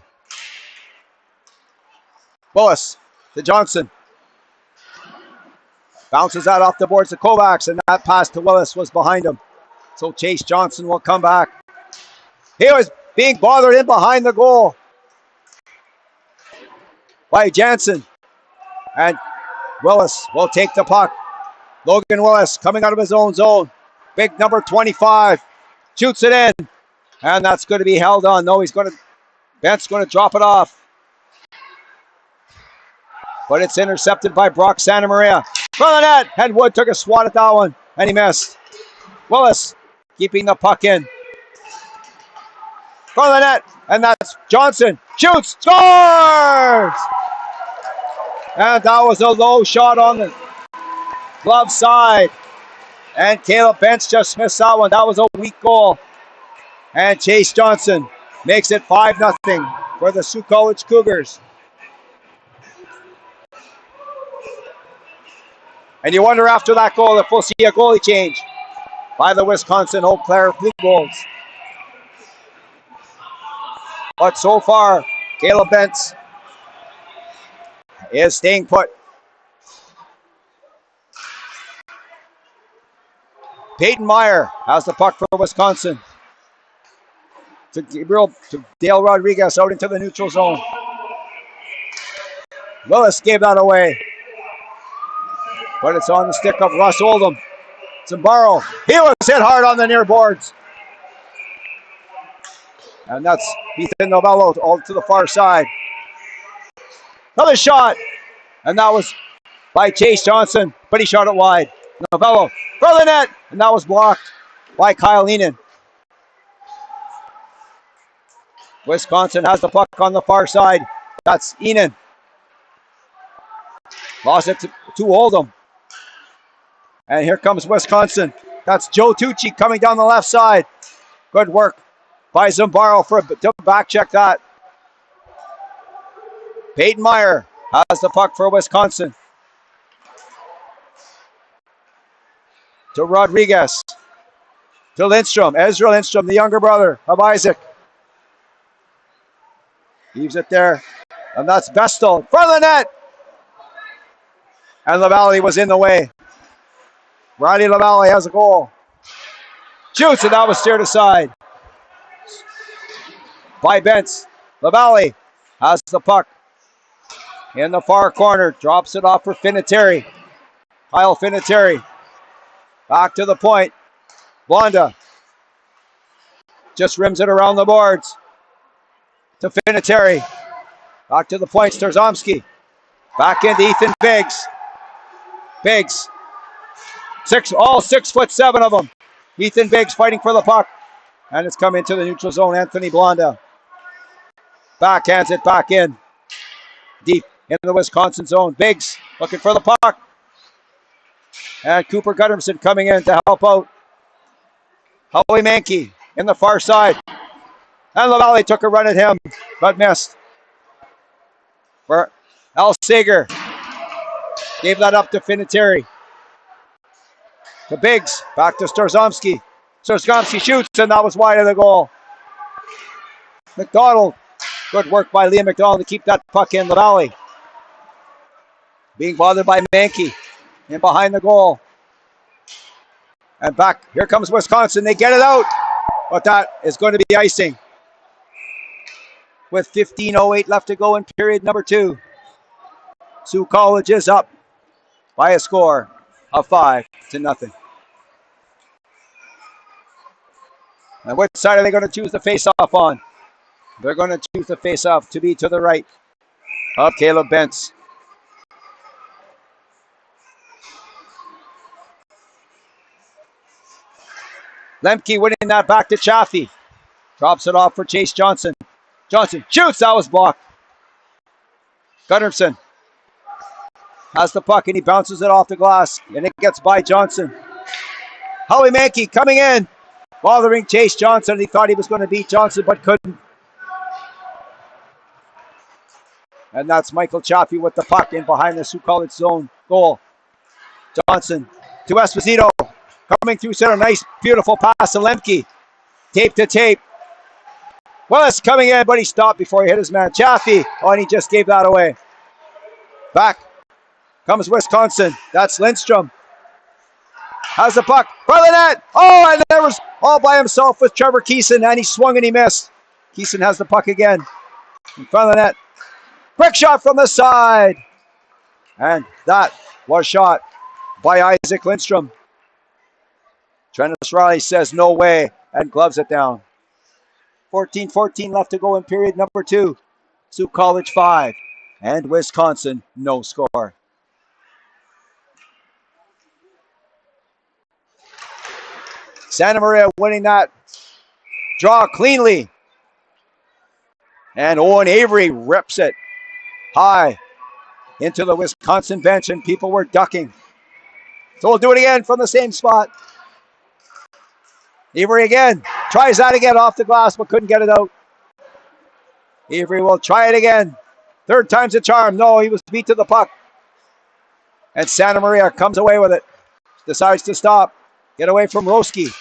Willis to Johnson. Bounces that off the boards to Kovacs, and that pass to Willis was behind him. So Chase Johnson will come back. He was being bothered in behind the goal by Jansen. And Willis will take the puck. Logan Willis coming out of his own zone. Big number 25. Shoots it in. And that's going to be held on. No, Bent's going to drop it off. But it's intercepted by Brock Santa Maria. From the net, and Wood took a swat at that one, and he missed. Willis keeping the puck in. From the net, and that's Johnson. Shoots, scores! And that was a low shot on the glove side. And Caleb Bentz just missed that one. That was a weak goal. And Chase Johnson makes it 5-0 for the Sault College Cougars. And you wonder after that goal if we'll see a goalie change by the Wisconsin Eau-Claire Blue Bulls. But so far, Caleb Bentz is staying put. Peyton Meyer has the puck for Wisconsin. To Dale Rodriguez out into the neutral zone. Willis gave that away. But it's on the stick of Russ Oldham. Zambaro. He was hit hard on the near boards. And that's Ethan Novello all to the far side. Another shot. And that was by Chase Johnson, but he shot it wide. Novello for the net. And that was blocked by Kyle Eenan. Wisconsin has the puck on the far side. That's Eenan. Lost it to Oldham. And here comes Wisconsin. That's Joe Tucci coming down the left side. Good work by Zambaro to back check that. Peyton Meyer has the puck for Wisconsin. To Rodriguez. To Lindstrom. Ezra Lindstrom, the younger brother of Isaac. Leaves it there. And that's Bestel for the net. And LaValle was in the way. Riley LaValle has a goal. Shoots, and that was steered aside by Bentz. LaValle has the puck in the far corner. Drops it off for Finateri. Kyle Finateri. Back to the point. Blonda just rims it around the boards to Finateri. Back to the point. Starzomski. Back into Ethan Biggs. Biggs. All 6'7" of them. Ethan Biggs fighting for the puck. And it's come into the neutral zone. Anthony Blonda backhands it back in. Deep into the Wisconsin zone. Biggs looking for the puck. And Cooper Guttermson coming in to help out. Howie Mankey in the far side. And LaValle took a run at him, but missed. For Al Sager. Gave that up to Finateri. To Biggs. Back to Starzomski. Starzomski shoots, and that was wide of the goal. McDonald. Good work by Liam McDonald to keep that puck in LaValle. Being bothered by Mankey. In behind the goal. And back. Here comes Wisconsin. They get it out. But that is going to be icing. With 15:08 left to go in period number 2. Sioux College is up by a score of 5-0. And which side are they going to choose the face-off on? They're going to choose the face-off to be to the right of Caleb Bentz. Lemke winning that back to Chaffee. Drops it off for Chase Johnson. Johnson shoots. That was blocked. Guttermson has the puck and he bounces it off the glass. And it gets by Johnson. Howie Mankey coming in. Bothering Chase Johnson. He thought he was going to beat Johnson but couldn't. And that's Michael Chaffee with the puck in behind the Sioux College zone goal. Johnson to Esposito. Coming through center. Nice, beautiful pass to Lemke. Tape to tape. Willis coming in, but he stopped before he hit his man. Chaffee. Oh, and he just gave that away. Back comes Wisconsin. That's Lindstrom. Has the puck. By the net. Oh, and there was all by himself with Trevor Keeson, and he swung and he missed. Keeson has the puck again. In front of the net. Quick shot from the side. And that was shot by Isaac Lindstrom. Trennis Riley says no way and gloves it down. 14-14 left to go in period number 2. Sioux College 5 and Wisconsin no score. Santa Maria winning that draw cleanly. And Owen Avery rips it high into the Wisconsin bench and people were ducking. So we'll do it again from the same spot. Avery again. Tries that again off the glass but couldn't get it out. Avery will try it again. Third time's a charm. No, he was beat to the puck. And Santa Maria comes away with it. Decides to stop. Get away from Roski.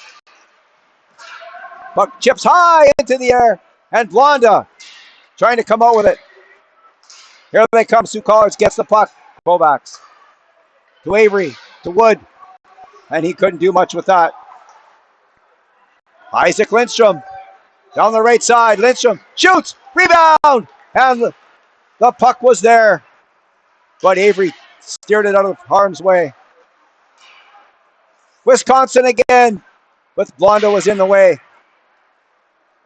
Puck chips high into the air. And Blonda trying to come out with it. Here they come. Sioux College gets the puck. Kovacs. To Avery. To Wood. And he couldn't do much with that. Isaac Lindstrom. Down the right side. Lindstrom shoots. Rebound. And the puck was there. But Avery steered it out of harm's way. Wisconsin again. But Blonda was in the way.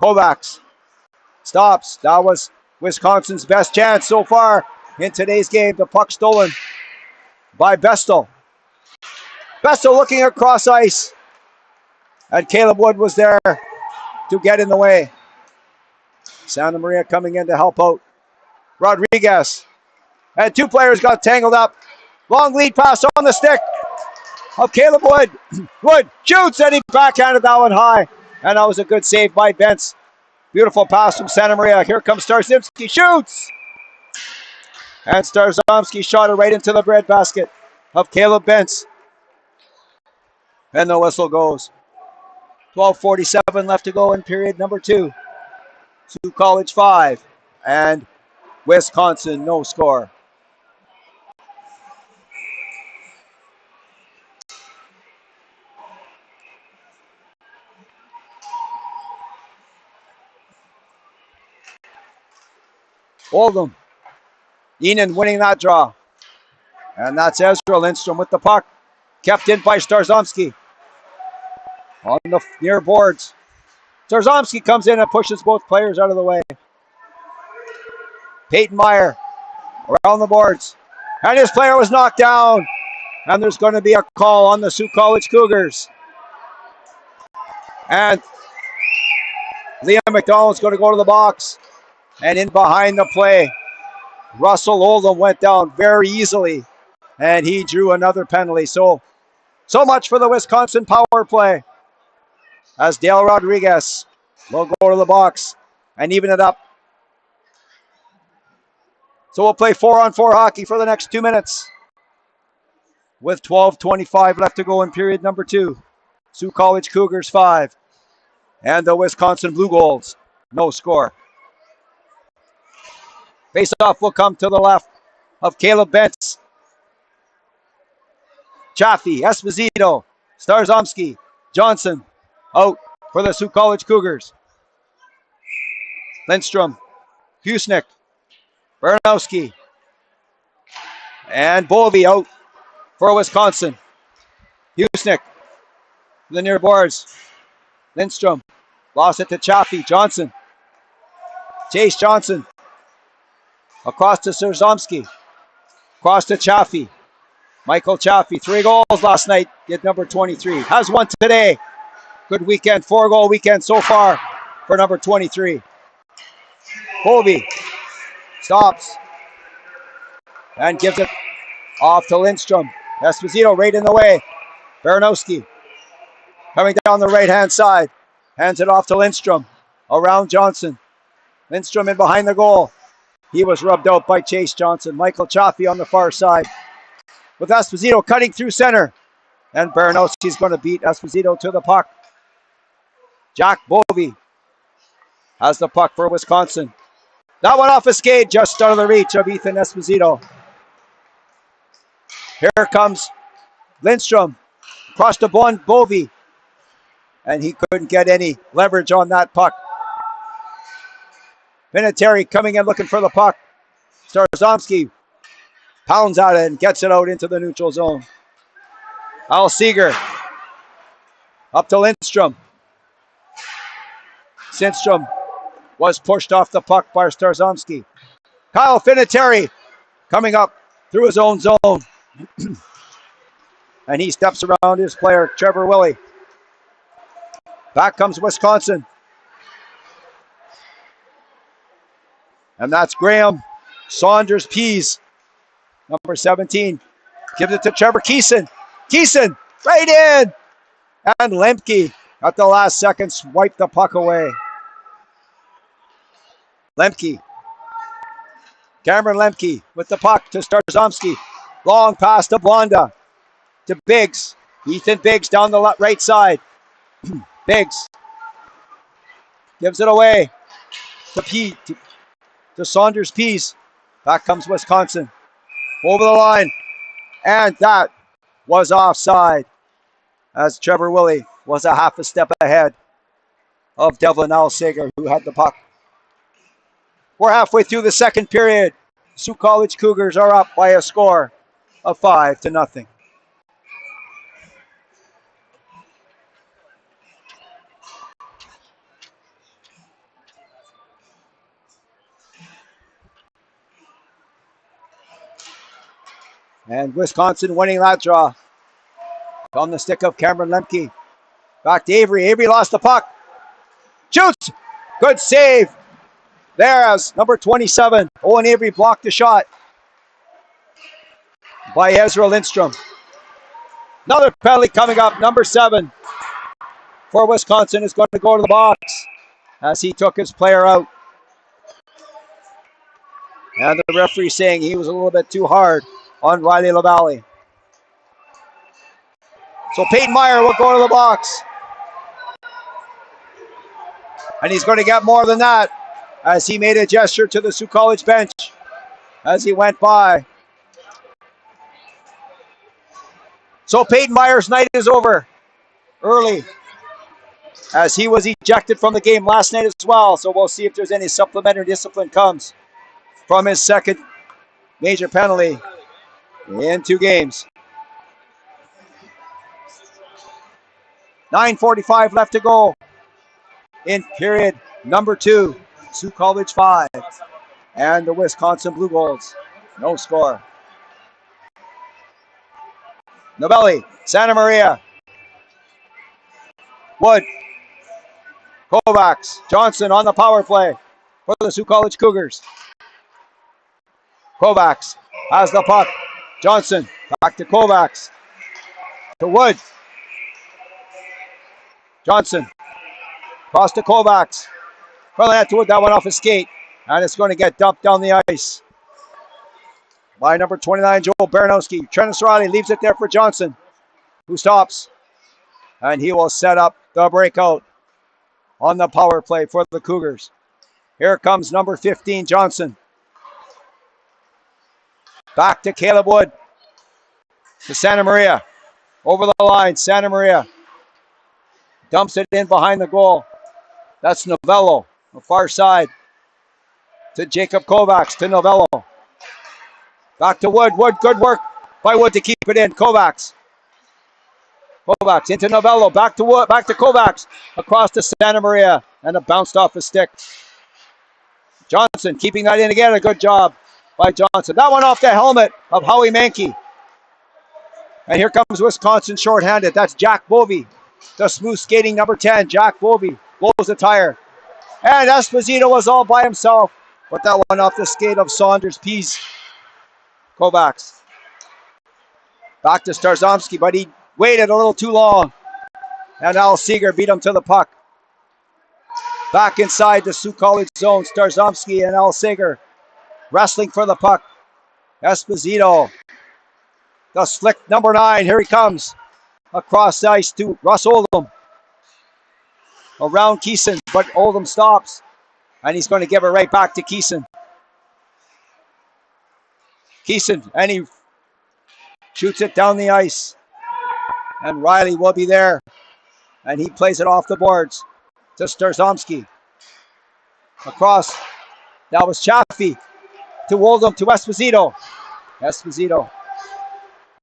Kovacs stops. That was Wisconsin's best chance so far in today's game. The puck stolen by Bestel. Bestel looking across ice. And Caleb Wood was there to get in the way. Santa Maria coming in to help out. Rodriguez. And two players got tangled up. Long lead pass on the stick of Caleb Wood. Wood shoots and he backhanded that one high. And that was a good save by Bentz. Beautiful pass from Santa Maria. Here comes Starzomski. Shoots! And Starzomski shot it right into the breadbasket of Caleb Bentz. And the whistle goes. 12:47 left to go in period number 2. Sioux College 5 and Wisconsin no score. Oldham. Enan winning that draw. And that's Ezra Lindstrom with the puck. Kept in by Starzomski. On the near boards. Starzomski comes in and pushes both players out of the way. Peyton Meyer around the boards. And his player was knocked down. And there's going to be a call on the Sault College Cougars. And Liam McDonald's going to go to the box. And in behind the play, Russell Oldham went down very easily. And he drew another penalty. So much for the Wisconsin power play. As Dale Rodriguez will go to the box and even it up. So we'll play 4-on-4 hockey for the next 2 minutes. With 12:25 left to go in period number 2. Sault College Cougars 5. And the Wisconsin Blue Goals, no score. Face-off will come to the left of Caleb Bentz. Chaffee, Esposito, Starzomski, Johnson out for the Sault College Cougars. Lindstrom, Husnick, Baranowski, and Bovey out for Wisconsin. Husnick, the near boards. Lindstrom, lost it to Chaffee, Johnson. Chase Johnson, across to Starzomski, across to Chaffee. Michael Chaffee, 3 goals last night, did number 23. Has one today. Good weekend, 4-goal weekend so far for number 23. Bovey stops and gives it off to Lindstrom. Esposito right in the way. Baranowski coming down the right-hand side. Hands it off to Lindstrom. Around Johnson. Lindstrom in behind the goal. He was rubbed out by Chase Johnson. Michael Chaffee on the far side. With Esposito cutting through center. And Baranowski's going to beat Esposito to the puck. Jack Bovey has the puck for Wisconsin. That one off his skate, just out of the reach of Ethan Esposito. Here comes Lindstrom across to Bovey. And he couldn't get any leverage on that puck. Vinatieri coming in looking for the puck. Starzomski pounds at it and gets it out into the neutral zone. Al Seeger up to Lindstrom. Sindstrom was pushed off the puck by Starzomski. Kyle Vinatieri coming up through his own zone. And he steps around his player, Trevor Willie. Back comes Wisconsin. And that's Graham Saunders Pease, number 17. Gives it to Trevor Keeson. Keeson, right in! And Lemke, at the last second, swiped the puck away. Lemke. Cameron Lemke with the puck to Starzomski. Long pass to Blonda. To Biggs. Ethan Biggs down the right side. Biggs gives it away to Saunders Pease. Back comes Wisconsin. Over the line. And that was offside. As Trevor Willie was a half a step ahead of Devlin Alsager, who had the puck. We're halfway through the second period. Sault College Cougars are up by a score of 5-0. And Wisconsin winning that draw. On the stick of Cameron Lemke. Back to Avery. Avery lost the puck. Shoots! Good save. There as number 27. Owen Avery blocked the shot by Ezra Lindstrom. Another penalty coming up. Number 7 for Wisconsin is going to go to the box as he took his player out. And the referee saying he was a little bit too hard on Riley LaValle. So Peyton Meyer will go to the box. And he's going to get more than that as he made a gesture to the Sault College bench as he went by. So Peyton Meyer's night is over early as he was ejected from the game last night as well. So we'll see if there's any supplementary discipline comes from his second major penalty in 2 games. 9:45 left to go in period number 2. Sioux College 5 and the Wisconsin Blue Goals. No score. Novelli, Santa Maria. Wood. Kovacs. Johnson on the power play for the Sioux College Cougars. Kovacs has the puck. Johnson back to Kovacs. To Wood. Johnson. Cross to Kovacs. Well, that to Wood. That one off his skate. And it's going to get dumped down the ice by number 29, Joel Baranowski. Trennis Riley leaves it there for Johnson, who stops. And he will set up the breakout on the power play for the Cougars. Here comes number 15, Johnson. Back to Caleb Wood. To Santa Maria. Over the line, Santa Maria. Dumps it in behind the goal. That's Novello, the far side. To Jacob Kovacs, to Novello. Back to Wood. Wood, good work by Wood to keep it in. Kovacs. Kovacs into Novello. Back to Wood. Back to Kovacs. Across to Santa Maria. And it bounced off his stick. Johnson keeping that in again. A good job by Johnson. That one off the helmet of Howie Mankey. And here comes Wisconsin shorthanded. That's Jack Bovey. The smooth skating number 10. Jack Bovey blows the tire. And Esposito was all by himself. But that one off the skate of Saunders Pease. Kovacs. Back to Starzomski, but he waited a little too long. And Al Seeger beat him to the puck. Back inside the Sioux College zone. Starzomski and Al Seeger wrestling for the puck. Esposito. The slick number 9. Here he comes. Across the ice to Russ Oldham. Around Keeson, but Oldham stops. And he's going to give it right back to Keeson. Keeson, and he shoots it down the ice. And Riley will be there. And he plays it off the boards to Starzomski. Across, that was Chaffee. To Oldham, to Esposito. Esposito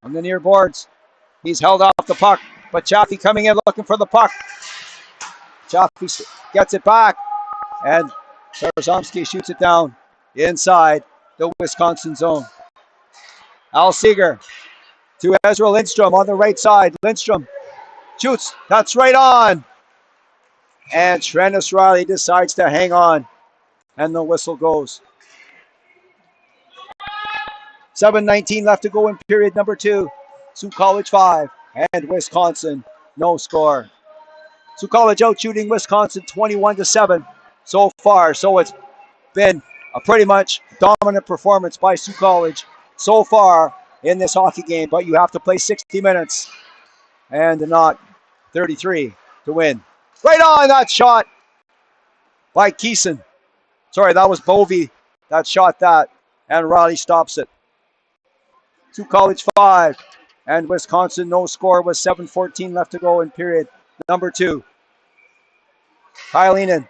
on the near boards. He's held off the puck, but Chaffee coming in looking for the puck. Chaffee gets it back, and Starzomski shoots it down inside the Wisconsin zone. Al Seeger to Ezra Lindstrom on the right side. Lindstrom shoots. That's right on. And Trennis Riley decides to hang on, and the whistle goes. 7:19 left to go in period number 2. Sioux College 5 and Wisconsin no score. Sioux College out shooting Wisconsin 21-7 so far. So it's been a pretty much dominant performance by Sioux College so far in this hockey game. But you have to play 60 minutes and not 33 to win. Right on that shot by Keeson. Sorry, that was Bovey that shot that. And Riley stops it. Sioux College 5 and Wisconsin no score with 7:14 left to go in period number 2. Kyle Enan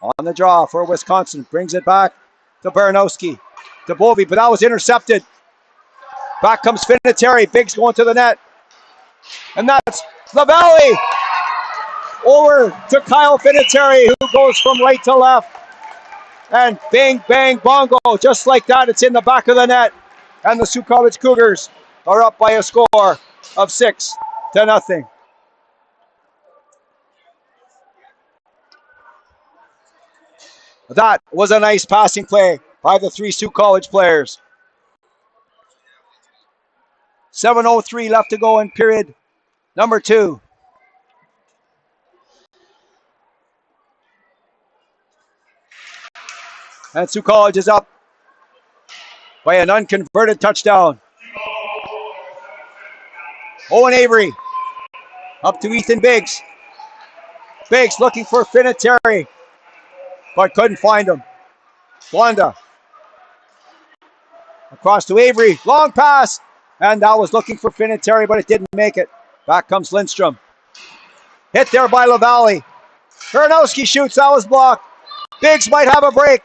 on the draw for Wisconsin. Brings it back to Baranowski. To Bovey, but that was intercepted. Back comes Finateri. Biggs going to the net. And that's Lavallee. Over to Kyle Finateri, who goes from right to left. And bang, bang, bongo. Just like that, it's in the back of the net. And the Sioux College Cougars are up by a score of 6-0. That was a nice passing play by the 3 Sioux College players. 7:03 left to go in period number 2. And Sioux College is up by an unconverted touchdown. Owen Avery up to Ethan Biggs. Biggs looking for Finateri, but couldn't find him. Blonda across to Avery. Long pass. And that was looking for Finateri, but it didn't make it. Back comes Lindstrom. Hit there by Lavallee. Baranowski shoots. That was blocked. Biggs might have a break.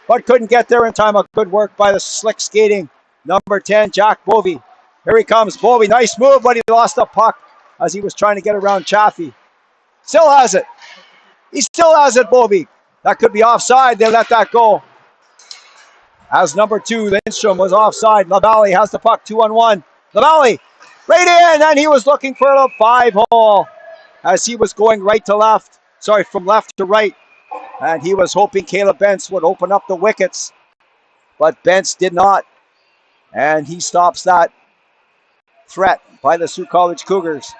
but couldn't get there in time. A good work by the slick skating number 10, Jack Bovey. Here he comes, Bovey. Nice move, but he lost the puck as he was trying to get around Chaffee. Still has it. He still has it, Bovey. That could be offside. They let that go. As number 2, Lindstrom was offside. LaValle has the puck 2-on-1. LaValle right in, and he was looking for a 5-hole as he was going right to left. Sorry, from left to right. And he was hoping Caleb Bentz would open up the wickets. But Bentz did not. And he stops that threat by the Sault College Cougars.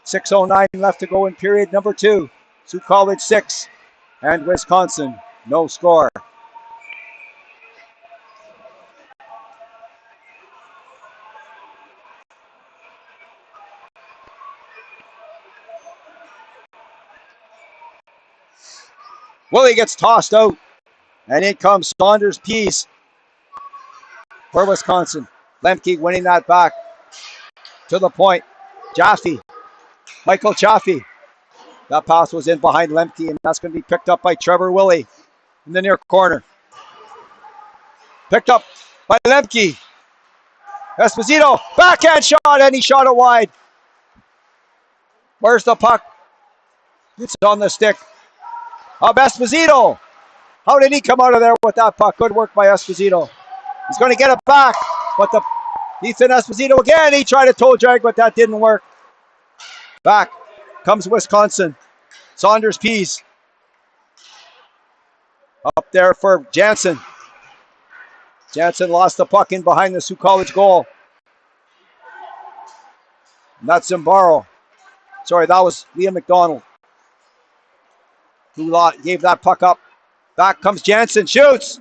6:09 left to go in period number 2. Sault College 6 and Wisconsin no score. Willie gets tossed out, and in comes Saunders Pease for Wisconsin. Lemke winning that back to the point. Chaffee, Michael Chaffee. That pass was in behind Lemke, and that's going to be picked up by Trevor Willie in the near corner. Picked up by Lemke. Esposito, backhand shot, and he shot it wide. Where's the puck? It's on the stick of Esposito. How did he come out of there with that puck? Good work by Esposito. He's going to get it back, but the Ethan Esposito again. He tried a toe drag, but that didn't work. Back comes Wisconsin. Saunders Pease. Up there for Jansen. Jansen lost the puck in behind the Sault College goal. And that's Zimbarro. Sorry, that was Liam McDonald who gave that puck up. Back comes Jansen, shoots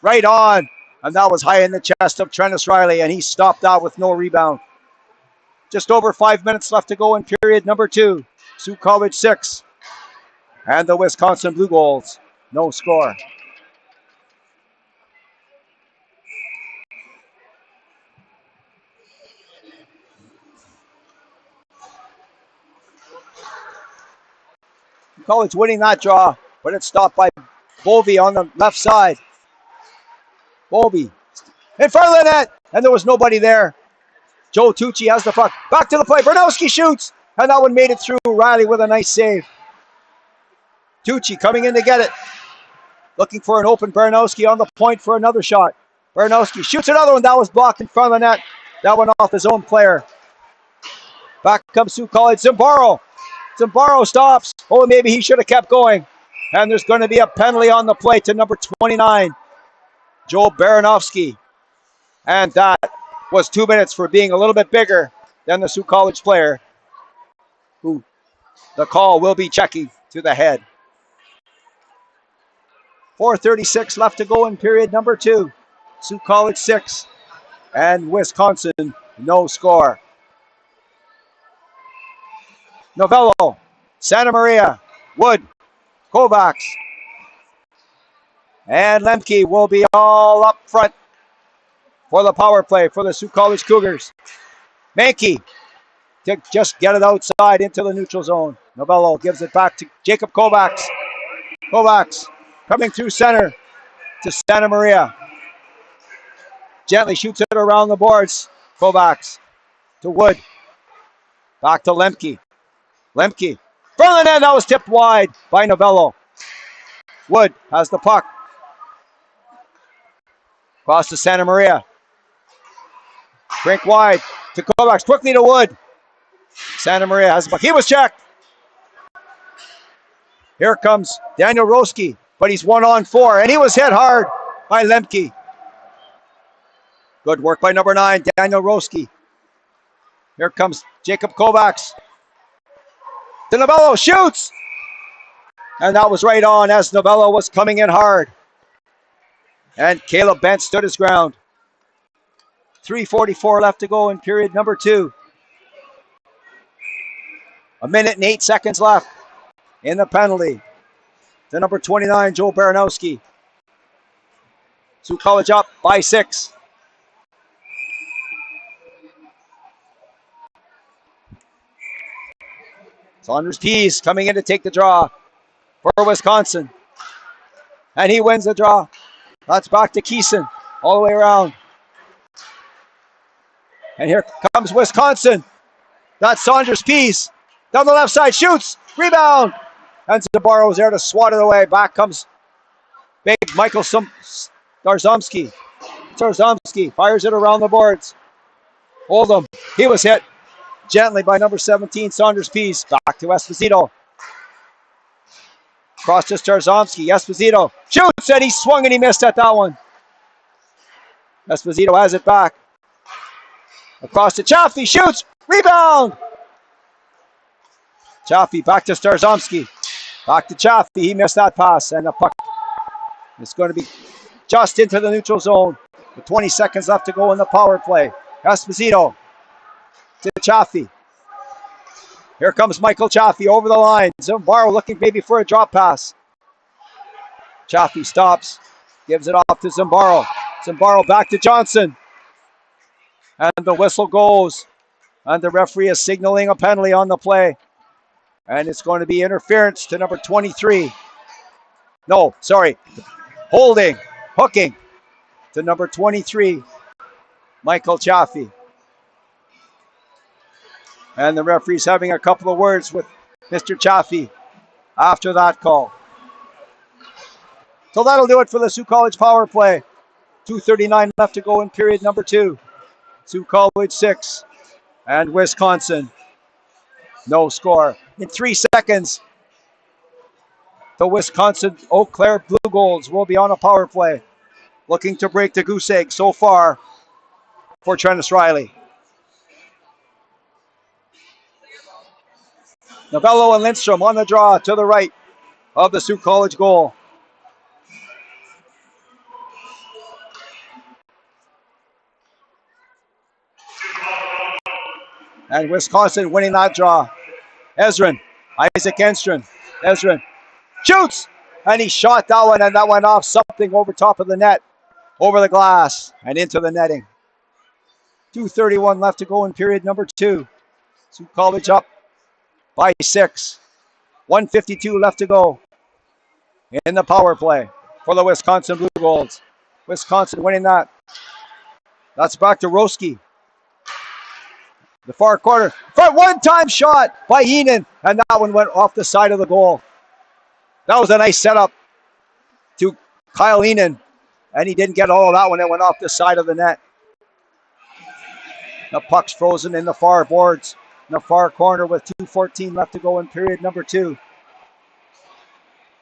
right on, and that was high in the chest of Trennis Riley, and he stopped that with no rebound. Just over 5 minutes left to go in period number 2. Sault College 6 and the Wisconsin Blue Goals no score. College winning that draw, but it's stopped by Bovey on the left side. Bovey in front of the net, and there was nobody there. Joe Tucci has the puck. Back to the play. Bernowski shoots, and that one made it through. Riley with a nice save. Tucci coming in to get it. Looking for an open Bernowski on the point for another shot. Bernowski shoots another one. That was blocked in front of the net. That one off his own player. Back comes Sault College. Zimbarro. Zimbarro stops. Oh, maybe he should have kept going. And there's going to be a penalty on the play to number 29, Joe Baranovsky. And that was 2 minutes for being a little bit bigger than the Sault College player, who the call will be checking to the head. 4:36 left to go in period number 2. Sault College 6 and Wisconsin no score. Novello, Santa Maria, Wood, Kovacs, and Lemke will be all up front for the power play for the Sault College Cougars. Mankey to just get it outside into the neutral zone. Novello gives it back to Jacob Kovacs. Kovacs coming through center to Santa Maria. Gently shoots it around the boards. Kovacs to Wood. Back to Lemke. Lemke. From the net, that was tipped wide by Novello. Wood has the puck. Cross to Santa Maria. Drink wide to Kovacs. Quickly to Wood. Santa Maria has the puck. He was checked. Here comes Daniel Roski, but he's 1-on-4, and he was hit hard by Lemke. Good work by number 9, Daniel Roski. Here comes Jacob Kovacs. To Novello, shoots! And that was right on as Novello was coming in hard. And Caleb Bent stood his ground. 3:44 left to go in period number 2. 1 minute and 8 seconds left in the penalty. To number 29, Joe Baranowski. Sault College up by 6. Saunders Pease coming in to take the draw for Wisconsin. And he wins the draw. That's back to Keeson. All the way around. And here comes Wisconsin. That's Saunders Pease. Down the left side. Shoots. Rebound. And Zabaro's there to swat it away. Back comes big Michael Starzomski. Starzomski fires it around the boards. Oldham. He was hit gently by number 17, Saunders Pease. Back to Esposito. Cross to Starzomski. Esposito shoots, and he swung and he missed at that one. Esposito has it back. Across to Chaffee. Shoots. Rebound. Chaffee back to Starzomski. Back to Chaffee. He missed that pass, and the puck is going to be just into the neutral zone. With 20 seconds left to go in the power play. Esposito to Chaffee. Here comes Michael Chaffee over the line. Zambaro looking maybe for a drop pass. Chaffee stops. Gives it off to Zambaro. Zambaro back to Johnson. And the whistle goes. And the referee is signaling a penalty on the play. And it's going to be interference to number 23. No, sorry. Holding. Hooking to number 23. Michael Chaffee. And the referee's having a couple of words with Mr. Chaffee after that call. So that'll do it for the Sault College power play. 2:39 left to go in period number 2. Sault College 6 and Wisconsin no score. In 3 seconds, the Wisconsin Eau-Claire Blue Goals will be on a power play, looking to break the goose egg so far for Trennis Riley. Novello and Lindstrom on the draw to the right of the Sault College goal. And Wisconsin winning that draw. Ezrin, Isaac Enstrom. Ezrin shoots, and he shot that one, and that went off something over top of the net, over the glass, and into the netting. 2:31 left to go in period number 2. Sault College up by 6. 1:52 left to go in the power play for the Wisconsin Blue Goals. Wisconsin winning that. That's back to Roski. The far corner. For a one-time shot by Heenan, and that one went off the side of the goal. That was a nice setup to Kyle Heenan, and he didn't get all of that one. It went off the side of the net. The puck's frozen in the far boards. In the far corner with 2:14 left to go in period number 2.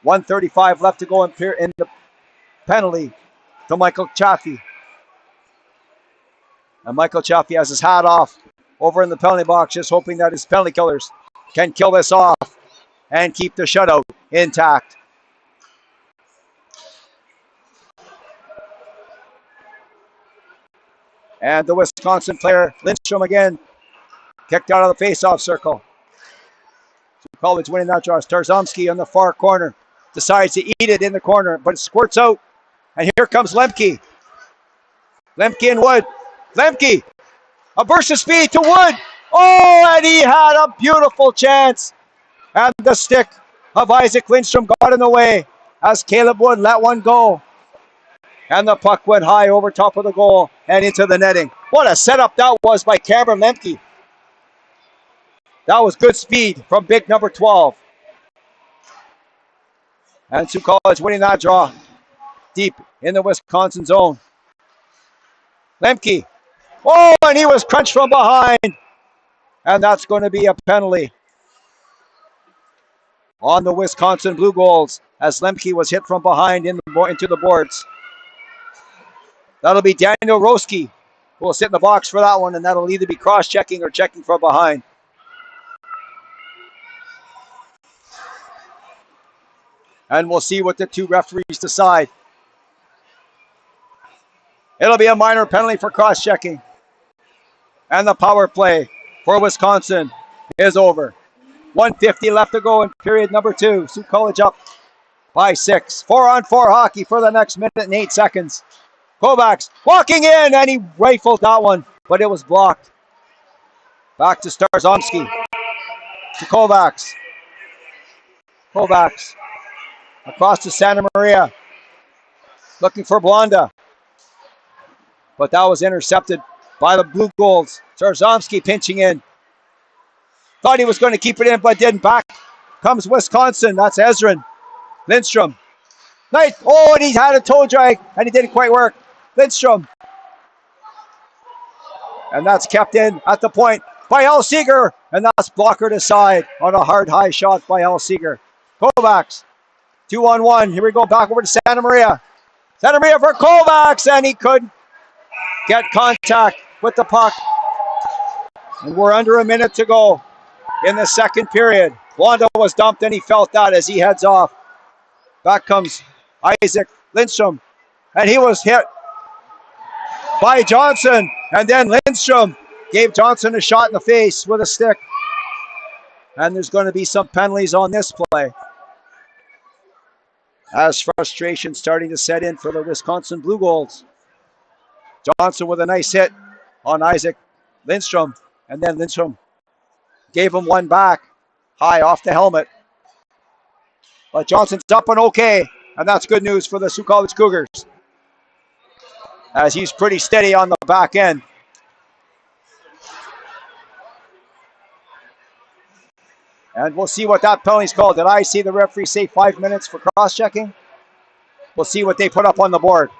1:35 left to go in the penalty to Michael Chaffee. And Michael Chaffee has his hat off over in the penalty box, just hoping that his penalty killers can kill this off and keep the shutout intact. And the Wisconsin player, Lindstrom again, kicked out of the face-off circle. Sault College winning that draw. Starzomski on the far corner. Decides to eat it in the corner, but it squirts out. And here comes Lemke. Lemke and Wood. Lemke. A burst of speed to Wood. Oh, and he had a beautiful chance. And the stick of Isaac Lindstrom got in the way as Caleb Wood let one go. And the puck went high over top of the goal and into the netting. What a setup that was by Cameron Lemke. That was good speed from big number 12. And Sault College winning that draw deep in the Wisconsin zone. Lemke. Oh, and he was crunched from behind. And that's going to be a penalty on the Wisconsin Blue Goals as Lemke was hit from behind into the boards. That'll be Daniel Roski who will sit in the box for that one, and that'll either be cross-checking or checking from behind. And we'll see what the two referees decide. It'll be a minor penalty for cross-checking. And the power play for Wisconsin is over. 1:50 left to go in period number 2. Sault College up by 6. 4-on-4 hockey for the next minute and 8 seconds. Kovacs walking in, and he rifled that one, but it was blocked. Back to Starzomski. To Kovacs. Kovacs. Across to Santa Maria. looking for Blonda. But that was intercepted by the Blue Golds. Zarzomski pinching in. Thought he was going to keep it in, but didn't. Back comes Wisconsin. That's Ezrin. Lindstrom. Nice. Oh, and he had a toe drag, and it didn't quite work. Lindstrom. And that's kept in at the point by Al Seeger. And that's blockered aside on a hard high shot by Al Seeger. Kovacs. 2-on-1. Here we go. Back over to Santa Maria. Santa Maria for Kovacs. And he couldn't get contact with the puck. And we're under a minute to go in the second period. Wanda was dumped and he felt that as he heads off. Back comes Isaac Lindstrom. And he was hit by Johnson. And then Lindstrom gave Johnson a shot in the face with a stick. And there's going to be some penalties on this play, as frustration starting to set in for the Wisconsin Blue Golds. Johnson with a nice hit on Isaac Lindstrom. And then Lindstrom gave him one back, high off the helmet. But Johnson's up and okay. And that's good news for the Sault College Cougars, as he's pretty steady on the back end. And we'll see what that penalty's called. Did I see the referee say 5 minutes for cross-checking? We'll see what they put up on the board.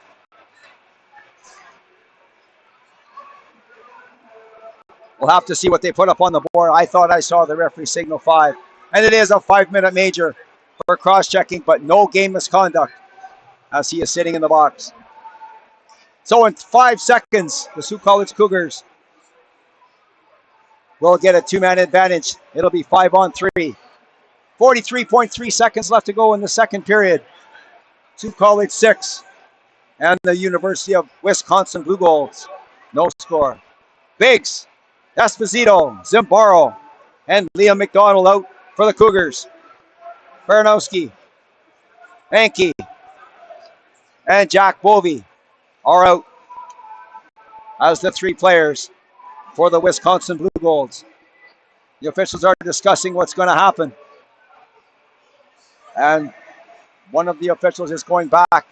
We'll have to see what they put up on the board. I thought I saw the referee signal 5. And it is a 5-minute major for cross-checking, but no game misconduct, as he is sitting in the box. So in 5 seconds, the Sault College Cougars will get a 2-man advantage. It'll be 5-on-3. 43.3 seconds left to go in the second period. Sault College 6 and the University of Wisconsin Blue Golds. No score. Biggs, Esposito, Zimbaro, and Liam McDonald out for the Cougars. Baranowski, Anke, and Jack Bovey are out as the 3 players for the Wisconsin Blue Golds. The officials are discussing what's going to happen. And one of the officials is going back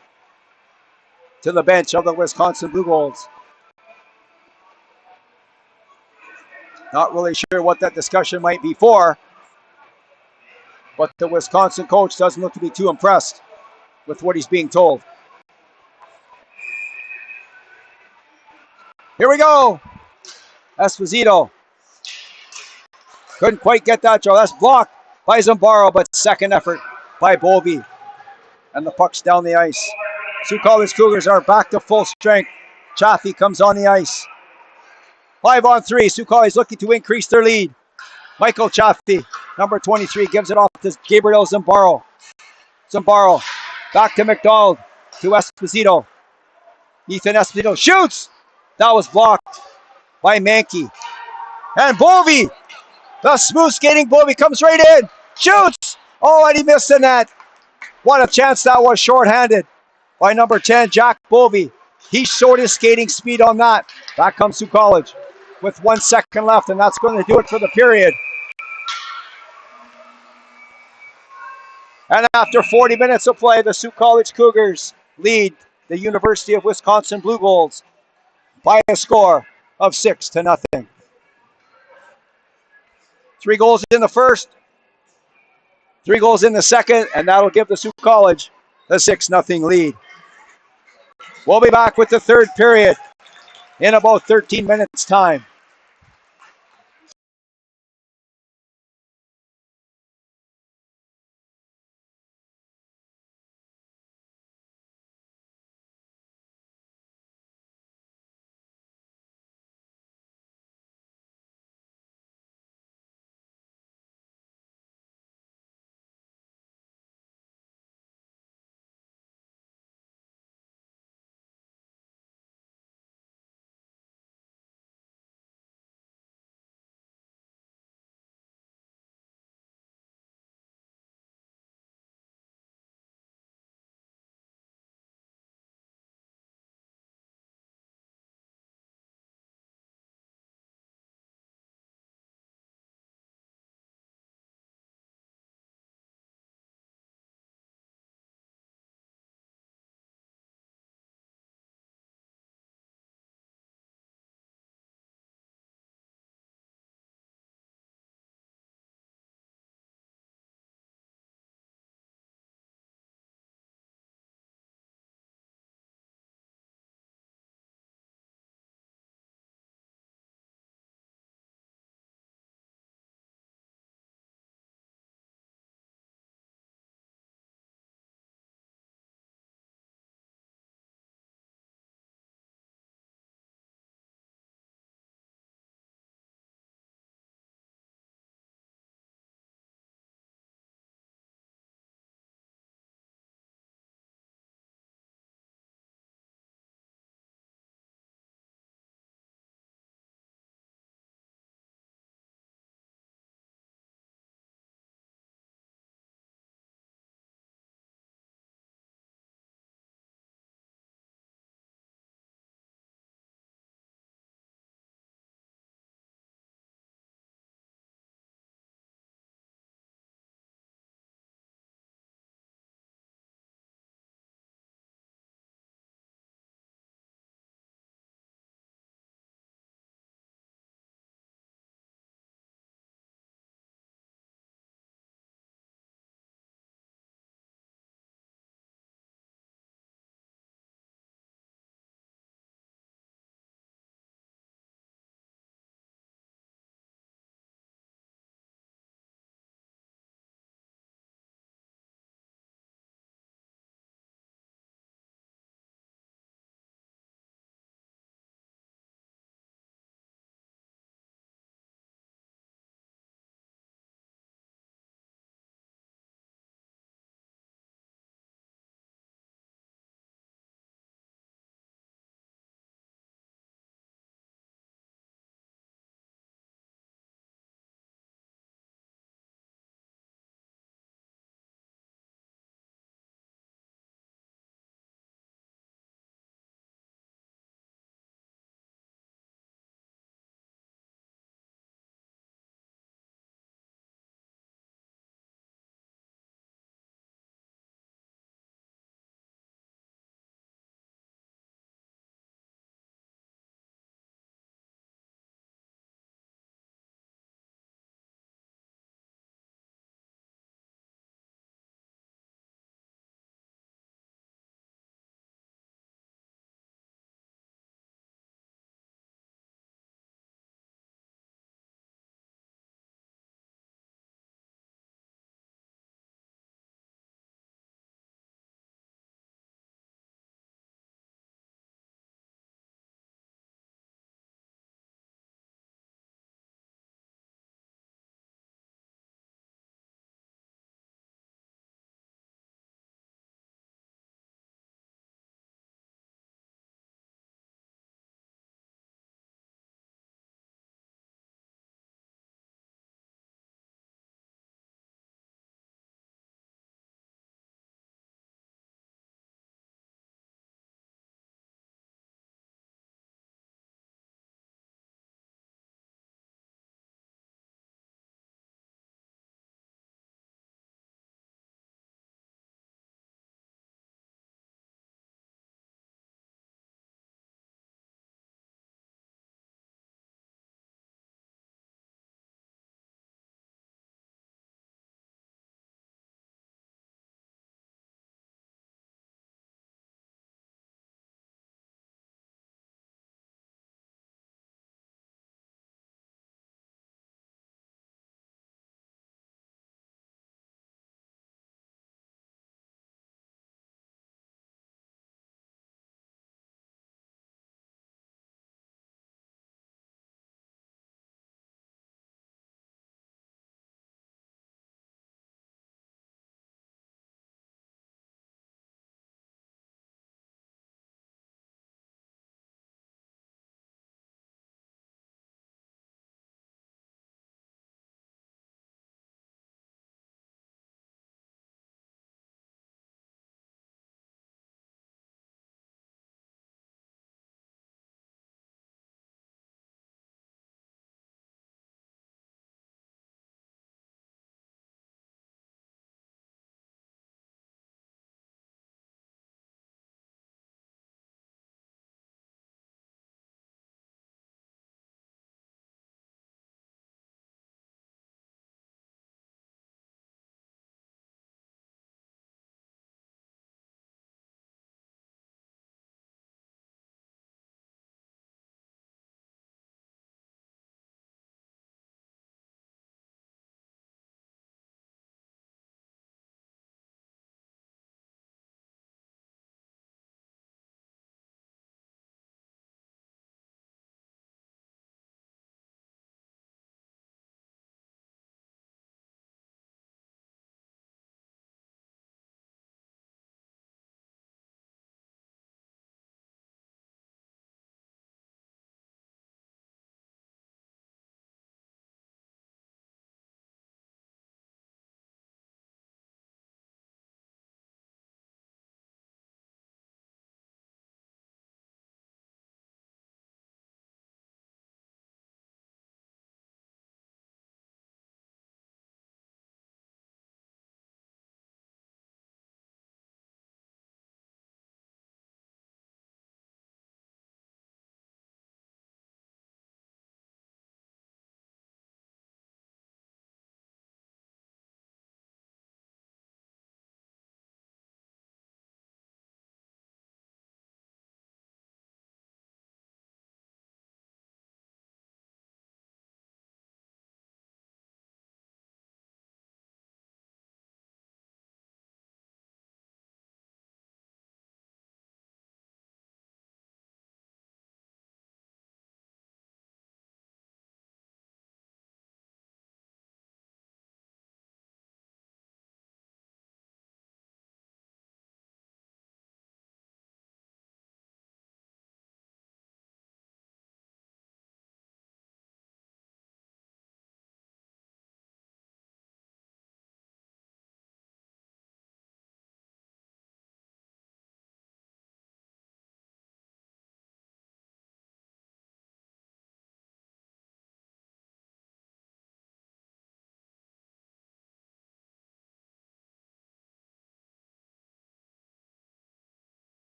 to the bench of the Wisconsin Blue Golds. Not really sure what that discussion might be for, but the Wisconsin coach doesn't look to be too impressed with what he's being told. Here we go. Esposito couldn't quite get that draw. That's blocked by Zimbaro, but second effort by Bovey. And the puck's down the ice. Sault College Cougars are back to full strength. Chaffee comes on the ice. 5-on-3. Sault College looking to increase their lead. Michael Chaffee, number 23, gives it off to Gabriel Zimbaro. Zimbaro back to McDonald, to Esposito. Ethan Esposito shoots. That was blocked by Mankey. And Bovey, the smooth skating Bovey comes right in. Shoots. Oh, and he missed the net. What a chance that was, shorthanded by number 10, Jack Bovey. He showed his skating speed on that. Back comes Sault College with 1 second left, and that's going to do it for the period. And after 40 minutes of play, the Sault College Cougars lead the University of Wisconsin Blue Golds by a score of 6-0. 3 goals in the first, 3 goals in the second, and that'll give the Sault College the 6-0 lead. We'll be back with the third period in about 13 minutes' time.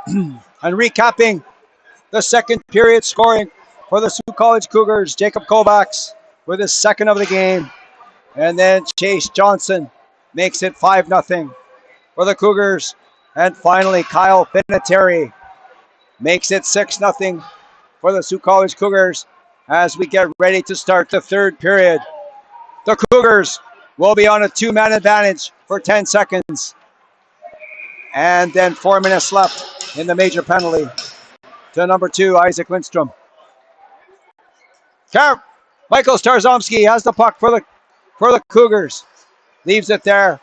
And recapping the second period scoring for the Sault College Cougars, Jacob Kovacs with his second of the game. And then Chase Johnson makes it 5-0 for the Cougars. And finally, Kyle Pinateri makes it 6-0 for the Sault College Cougars as we get ready to start the third period. The Cougars will be on a 2-man advantage for 10 seconds. And then 4 minutes left in the major penalty to number 2, Isaac Lindstrom. Michael Starzomski has the puck for the Cougars. Leaves it there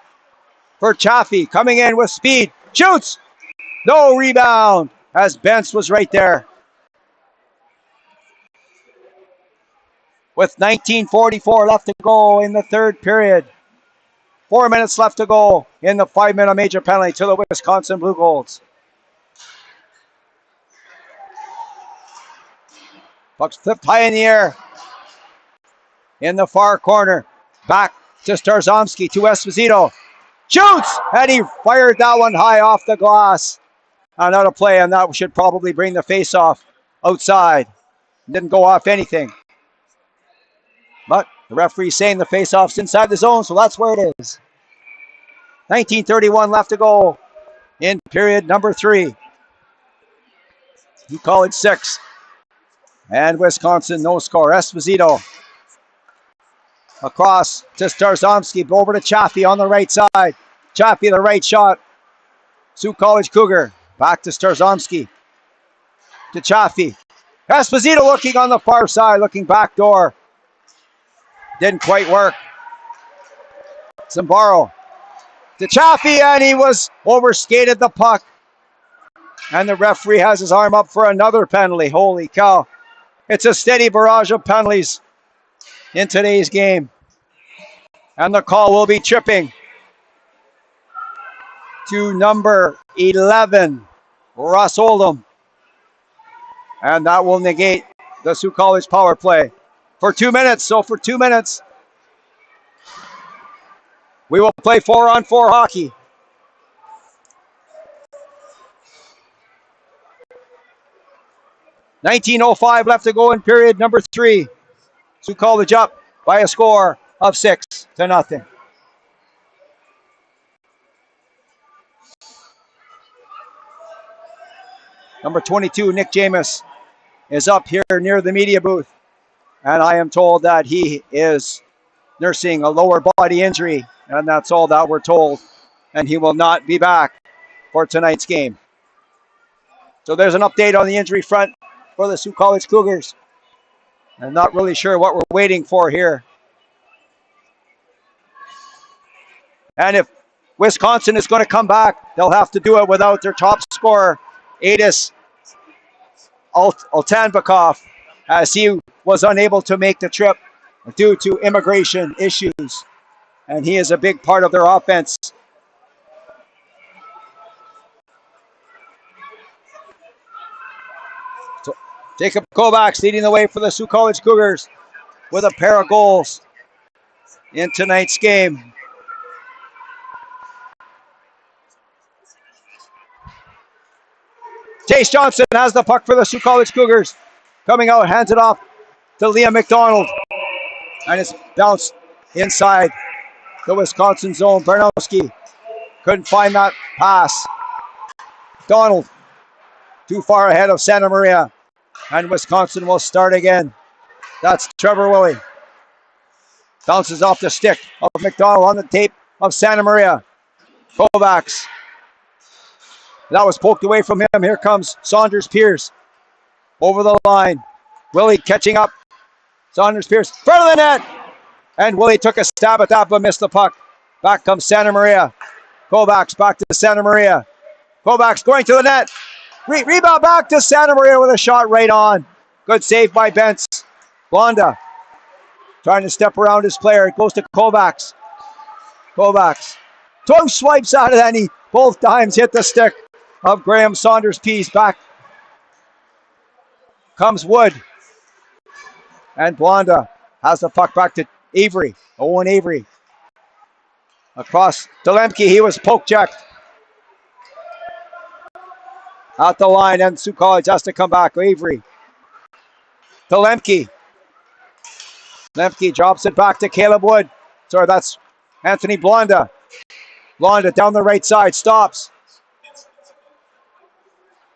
for Chaffee, coming in with speed. Shoots! No rebound, as Bentz was right there. With 19:44 left to go in the third period. 4 minutes left to go in the 5-minute major penalty to the Wisconsin Blue Golds. Puck's flipped high in the air. In the far corner. Back to Starzomski, to Esposito. Shoots! And he fired that one high off the glass. And out of play, and that should probably bring the face-off outside. Didn't go off anything. But the referee's saying the face-off's inside the zone, so that's where it is. 19:31 left to go in period number 3. Sault College 6. And Wisconsin no score. Esposito across to Starzomski, over to Chaffee on the right side. Chaffee, the right shot. Sault College Cougar. Back to Starzomski. To Chaffee. Esposito looking on the far side, looking back door. Didn't quite work. Zambaro to Chaffee, and he was overskated the puck. And the referee has his arm up for another penalty. Holy cow. It's a steady barrage of penalties in today's game. And the call will be tripping to number 11, Russ Oldham. And that will negate the Sault College power play for 2 minutes. So for 2 minutes, we will play 4-on-4 hockey. $19:05 left to go in period number 3. Sault College up by a score of 6-0. Number 22, Nick Jamis, is up here near the media booth. And I am told that he is nursing a lower body injury. And that's all that we're told. And he will not be back for tonight's game. So there's an update on the injury front for the Sault College Cougars. I'm not really sure what we're waiting for here. And if Wisconsin is going to come back, they'll have to do it without their top scorer, Adis Altanbakov, as he was unable to make the trip due to immigration issues. And he is a big part of their offense. So Jacob Kovacs leading the way for the Sault College Cougars with a pair of goals in tonight's game. Chase Johnson has the puck for the Sault College Cougars. Coming out, hands it off to Liam McDonald. And it's bounced inside the Wisconsin zone. Bernowski couldn't find that pass. Donald too far ahead of Santa Maria. And Wisconsin will start again. That's Trevor Willie. Bounces off the stick of McDonald on the tape of Santa Maria. Kovacs. That was poked away from him. Here comes Saunders Pierce. Over the line. Willie catching up. Saunders Pierce. Front of the net. And Willie took a stab at that but missed the puck. Back comes Santa Maria. Kovacs back to Santa Maria. Kovacs going to the net. Rebound back to Santa Maria with a shot right on. Good save by Bentz. Blonda trying to step around his player. It goes to Kovacs. Kovacs. Toe swipes out of that and he both times hit the stick of Graham Saunders Pease. Back comes Wood. And Blonda has the puck back to Avery. Owen Avery. Across to Lemke. He was poke checked. At the line, and Sault College has to come back. Avery to Lemke. Lemke drops it back to Caleb Wood. Sorry, that's Anthony Blonda. Blonda down the right side, stops.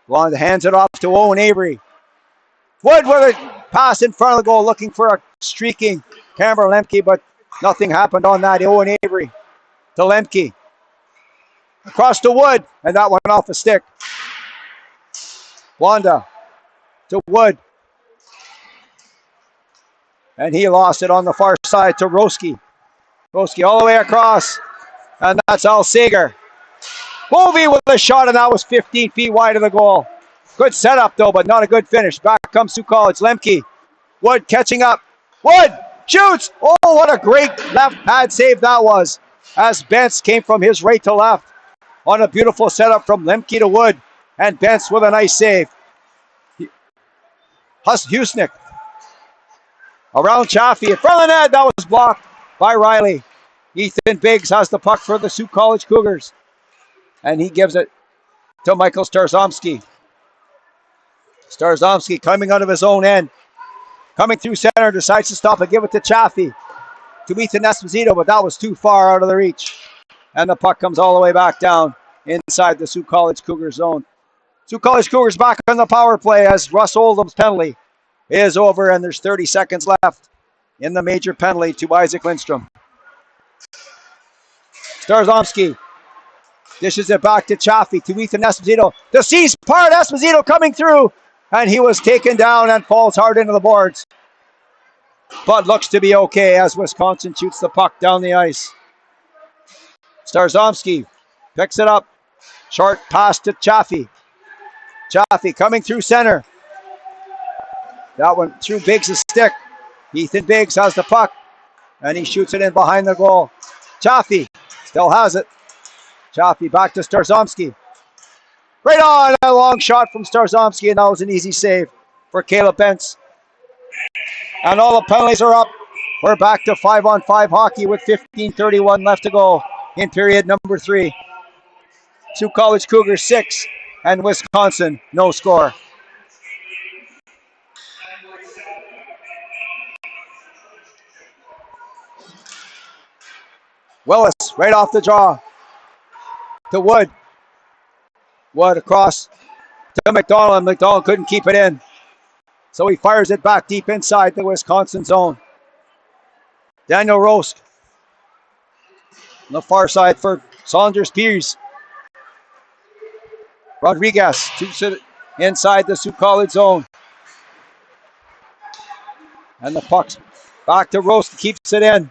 Blonda hands it off to Owen Avery. Wood with a pass in front of the goal, looking for a streaking Cameron Lemke, but nothing happened on that. Owen Avery to Lemke. Across to Wood, and that went off the stick. Blonda to Wood. And he lost it on the far side to Roski. Roski all the way across. And that's Al Sager. Bovey with the shot, and that was 15 feet wide of the goal. Good setup, though, but not a good finish. Back comes Sault College. Lemke. Wood catching up. Wood shoots. Oh, what a great left pad save that was. As Bentz came from his right to left on a beautiful setup from Lemke to Wood. And Bentz with a nice save. Husnick. Around Chaffee. In front of the net. That was blocked by Riley. Ethan Biggs has the puck for the Sault College Cougars. And he gives it to Michael Starzomski. Starzomski coming out of his own end. Coming through center. Decides to stop and give it to Chaffee. To Ethan Esposito, but that was too far out of the reach. And the puck comes all the way back down inside the Sault College Cougars zone. Sault College Cougars back on the power play as Russ Oldham's penalty is over, and there's 30 seconds left in the major penalty to Isaac Lindstrom. Starzomski dishes it back to Chaffee, to Ethan Esposito. The C's part, Esposito coming through, and he was taken down and falls hard into the boards. But looks to be okay as Wisconsin shoots the puck down the ice. Starzomski picks it up. Short pass to Chaffee. Chaffee coming through center. That went through Biggs' stick. Ethan Biggs has the puck, and he shoots it in behind the goal. Chaffee still has it. Chaffee back to Starzomski. Right on, a long shot from Starzomski, and that was an easy save for Caleb Bentz. And all the penalties are up. We're back to 5-on-5 hockey with 15:31 left to go in period number 3. Sault College Cougars 6 and Wisconsin no score. Willis right off the draw to Wood. Wood across to McDonald, and McDonald couldn't keep it in. So he fires it back deep inside the Wisconsin zone. Daniel Rosk on the far side for Saunders Piers. Rodriguez inside the Sault College zone. And the puck's back to Rosk, keeps it in.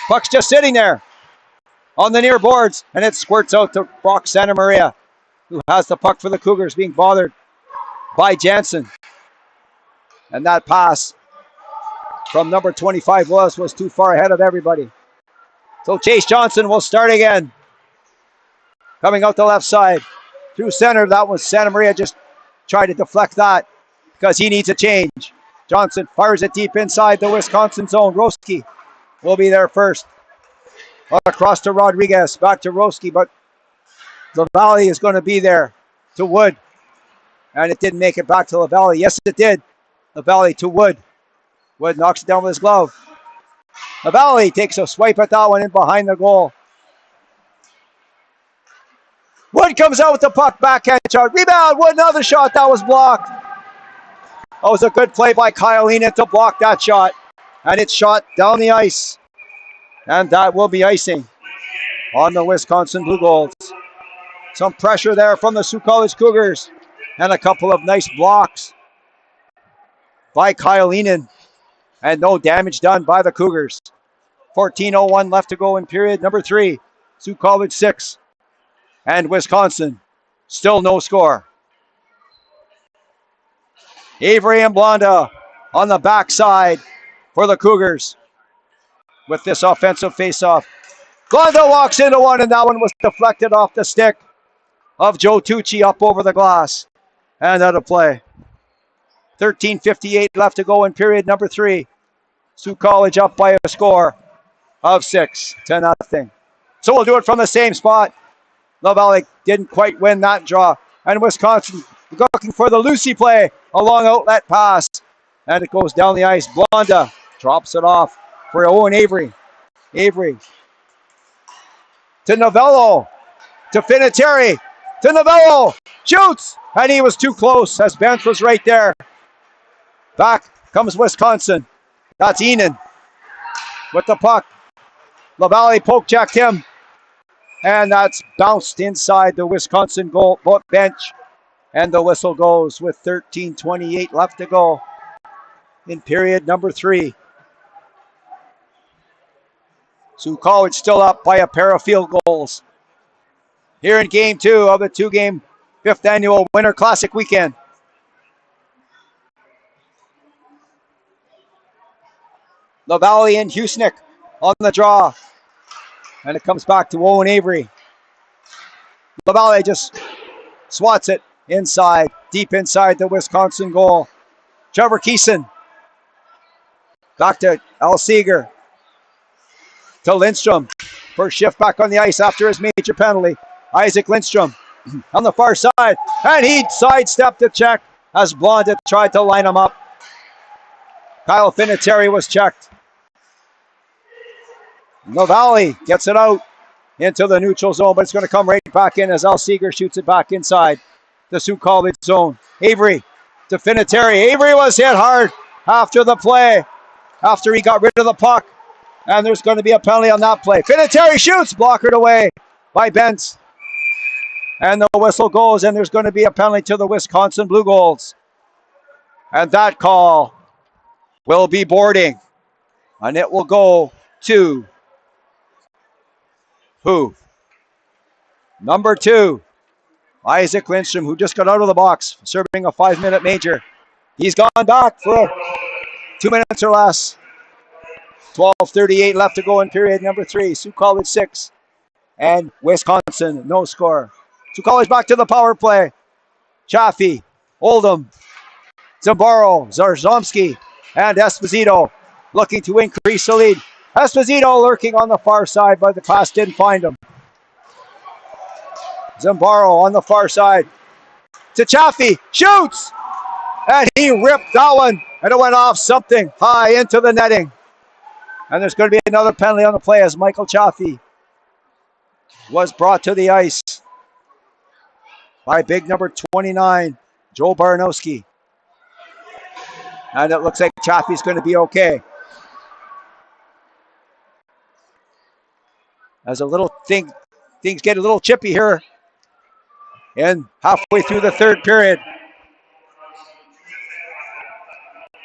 Puck's just sitting there on the near boards, and it squirts out to Brock Santa Maria, who has the puck for the Cougars, being bothered by Jansen. And that pass from number 25 Willis was too far ahead of everybody. So Chase Johnson will start again. Coming out the left side. Through center, that was Santa Maria, just tried to deflect that because he needs a change. Johnson fires it deep inside the Wisconsin zone. Roski will be there first. Across to Rodriguez, back to Roski, but LaValle is going to be there to Wood. And it didn't make it back to LaValle. Yes, it did. LaValle to Wood. Wood knocks it down with his glove. LaValle takes a swipe at that one in behind the goal. Wood comes out with the puck, backhand shot. Rebound, Wood, another shot. That was blocked. That was a good play by Kyle Heenan to block that shot. And it's shot down the ice. And that will be icing on the Wisconsin Blue Golds. Some pressure there from the Sault College Cougars. And a couple of nice blocks by Kyle Heenan. And no damage done by the Cougars. 14:01 left to go in period number 3. Sault College 6. And Wisconsin still no score. Avery and Blonda on the backside for the Cougars with this offensive faceoff. Blonda walks into one, and that one was deflected off the stick of Joe Tucci up over the glass and out of play. 13:58 left to go in period number 3. Sault College up by a score of 6-0. So we'll do it from the same spot. LaValle didn't quite win that draw. And Wisconsin looking for the Lucy play. A long outlet pass. And it goes down the ice. Blonda drops it off for Owen Avery. Avery to Novello. To Finiteri. To Novello. Shoots. And he was too close as Bent was right there. Back comes Wisconsin. That's Enan with the puck. LaValle poke checked him. And that's bounced inside the Wisconsin goal bench. And the whistle goes with 13:28 left to go in period number 3. Sioux College still up by a pair of field goals. Here in game 2 of the 2-game 5th annual Winter Classic weekend. LaValle and Husnick on the draw. And it comes back to Owen Avery. LaValle just swats it inside, deep inside the Wisconsin goal. Trevor Keeson. Back to Al Seeger. To Lindstrom. First shift back on the ice after his major penalty. Isaac Lindstrom on the far side. And he sidestepped the check as Blonda tried to line him up. Kyle Finiteri was checked. LaValle gets it out into the neutral zone, but it's going to come right back in as Al Seeger shoots it back inside the Sioux College zone. Avery to Finiteri. Avery was hit hard after the play, after he got rid of the puck. And there's going to be a penalty on that play. Finiteri shoots, blockered away by Bentz. And the whistle goes, and there's going to be a penalty to the Wisconsin Blue Goals. And that call will be boarding. And it will go to who? Number 2, Isaac Lindstrom, who just got out of the box, serving a 5-minute major. He's gone back for 2 minutes or less. 12:38 left to go in period number 3. Sioux College 6 and Wisconsin no score. Sioux College back to the power play. Chaffee, Oldham, Zambaro, Zarzomski, and Esposito looking to increase the lead. Esposito lurking on the far side, but the pass didn't find him. Zambaro on the far side to Chaffee, shoots! And he ripped that one, and it went off something high into the netting. And there's going to be another penalty on the play as Michael Chaffee was brought to the ice by big number 29, Joe Baranowski. And it looks like Chaffee's going to be okay. As a little things get a little chippy here. And halfway through the 3rd period.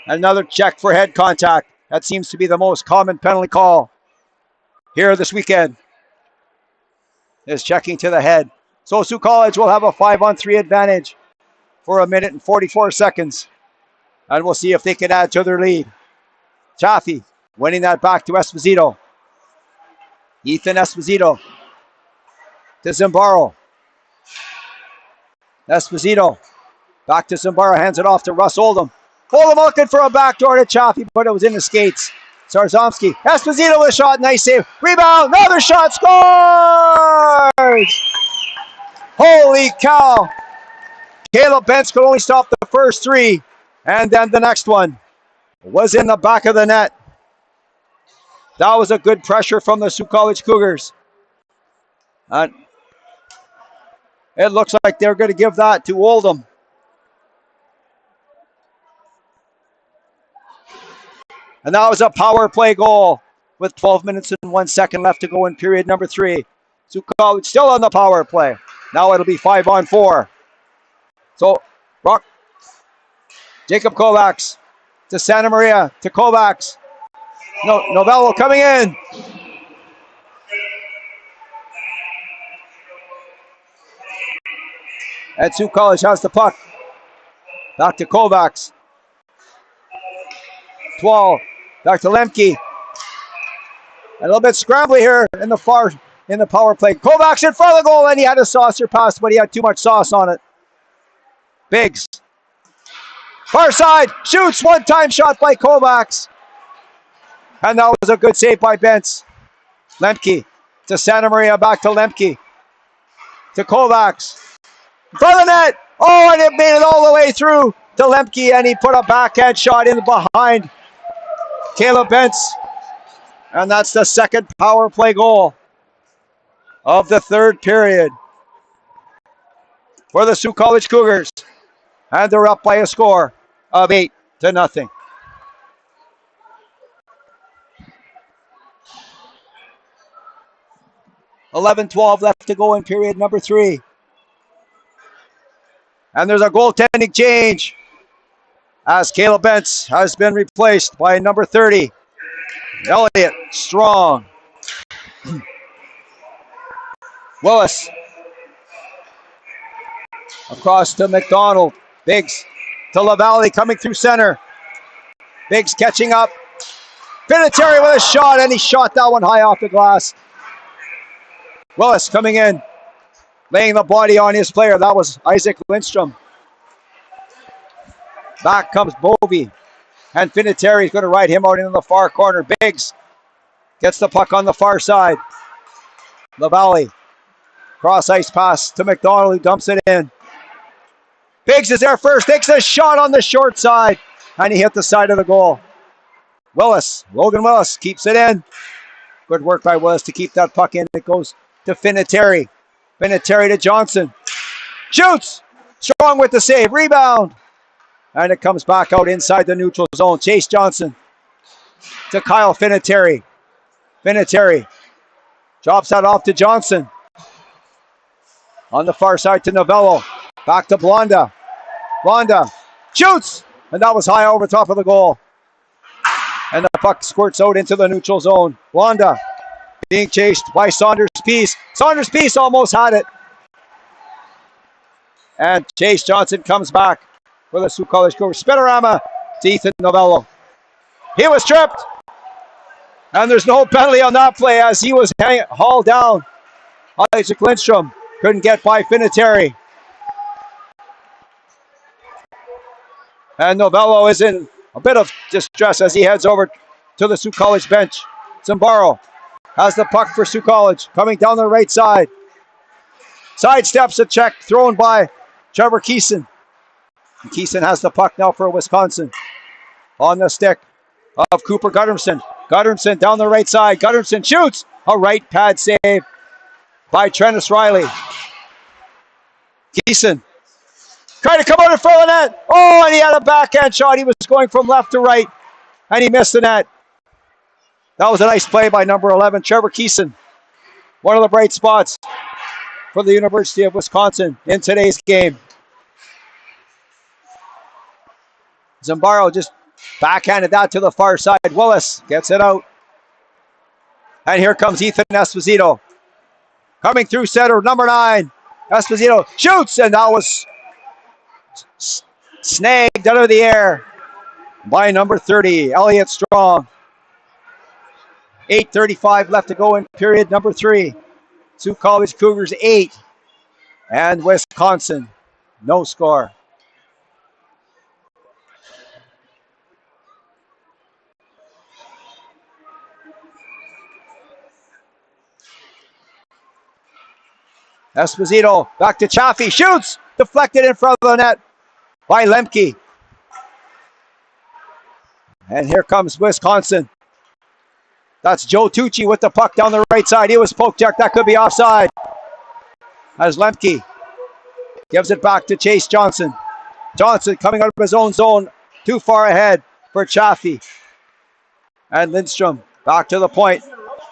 Another check for head contact. That seems to be the most common penalty call here this weekend. Is checking to the head. So Sioux College will have a 5-on-3 advantage for 1 minute and 44 seconds. And we'll see if they can add to their lead. Chaffee winning that back to Esposito. Ethan Esposito to Zambaro. Esposito back to Zambaro, hands it off to Russ Oldham. Oldham looking for a backdoor to Chaffee, but it was in the skates. Zarzomski, Esposito with a shot, nice save. Rebound, another shot, scores! Holy cow! Caleb Bentz could only stop the first 3, and then the next one was in the back of the net. That was a good pressure from the Sioux College Cougars. And it looks like they're going to give that to Oldham. And that was a power play goal with 12 minutes and 1 second left to go in period number 3. Sioux College still on the power play. Now it'll be 5-on-4. So, Jacob Kovacs to Santa Maria, to Kovacs. Novello coming in. And Sioux College has the puck. Back to Kovacs. 12. Back to Lemke. A little bit scrambly here in the power play. Kovacs in front of the goal, and he had a saucer pass, but he had too much sauce on it. Biggs. Far side, shoots, one-time shot by Kovacs. And that was a good save by Bentz. Lemke to Santa Maria, back to Lemke. To Kovacs. In front of the net. Oh, and it made it all the way through to Lemke, and he put a backhand shot in behind Caleb Bentz. And that's the second power play goal of the third period for the Sault College Cougars. And they're up by a score of 8-0. $11-12 left to go in period number 3. And there's a goaltending change as Caleb Bentz has been replaced by number 30, Elliot Strong. Willis across to McDonald. Biggs to LaValle coming through center. Biggs catching up. Vinatieri with a shot, and he shot that one high off the glass. Willis coming in, laying the body on his player. That was Isaac Lindstrom. Back comes Bovey, and Vinatieri is going to ride him out into the far corner. Biggs gets the puck on the far side. LaValle, cross ice pass to McDonald, who dumps it in. Biggs is there first, takes a shot on the short side, and he hit the side of the goal. Logan Willis keeps it in. Good work by Willis to keep that puck in. It goes to Vinatieri. Vinatieri to Johnson. Shoots! Strong with the save. Rebound. And it comes back out inside the neutral zone. Chase Johnson to Kyle Vinatieri. Vinatieri drops that off to Johnson. On the far side to Novello. Back to Blonda. Blonda shoots! And that was high over top of the goal. And the puck squirts out into the neutral zone. Blonda being chased by Saunders Peace. Saunders Peace almost had it. And Chase Johnson comes back for the Sault College Cougars. Spinorama to Ethan Novello. He was tripped. And there's no penalty on that play as he was hauled down. Isaac Lindstrom couldn't get by Vinatieri. And Novello is in a bit of distress as he heads over to the Sault College bench. Zambaro has the puck for Sault College, coming down the right side. Sidesteps a check thrown by Trevor Keeson. And Keeson has the puck now for Wisconsin. On the stick of Cooper Guttermson. Guttermson down the right side. Guttermson shoots. A right pad save by Trennis Riley. Keeson trying to come out in front of the net. Oh, and he had a backhand shot. He was going from left to right, and he missed the net. That was a nice play by number 11, Trevor Keeson. One of the bright spots for the University of Wisconsin in today's game. Zambaro just backhanded that to the far side. Willis gets it out. And here comes Ethan Esposito. Coming through center, number 9. Esposito shoots, and that was snagged out of the air by number 30, Elliot Strong. 8:35 left to go in period number 3. Sault College Cougars 8 and Wisconsin no score. Esposito back to Chaffee, shoots, deflected in front of the net by Lemke. And here comes Wisconsin. That's Joe Tucci with the puck down the right side. He was poke checked. That could be offside. As Lemke gives it back to Chase Johnson. Johnson coming out of his own zone. Too far ahead for Chaffee. And Lindstrom back to the point.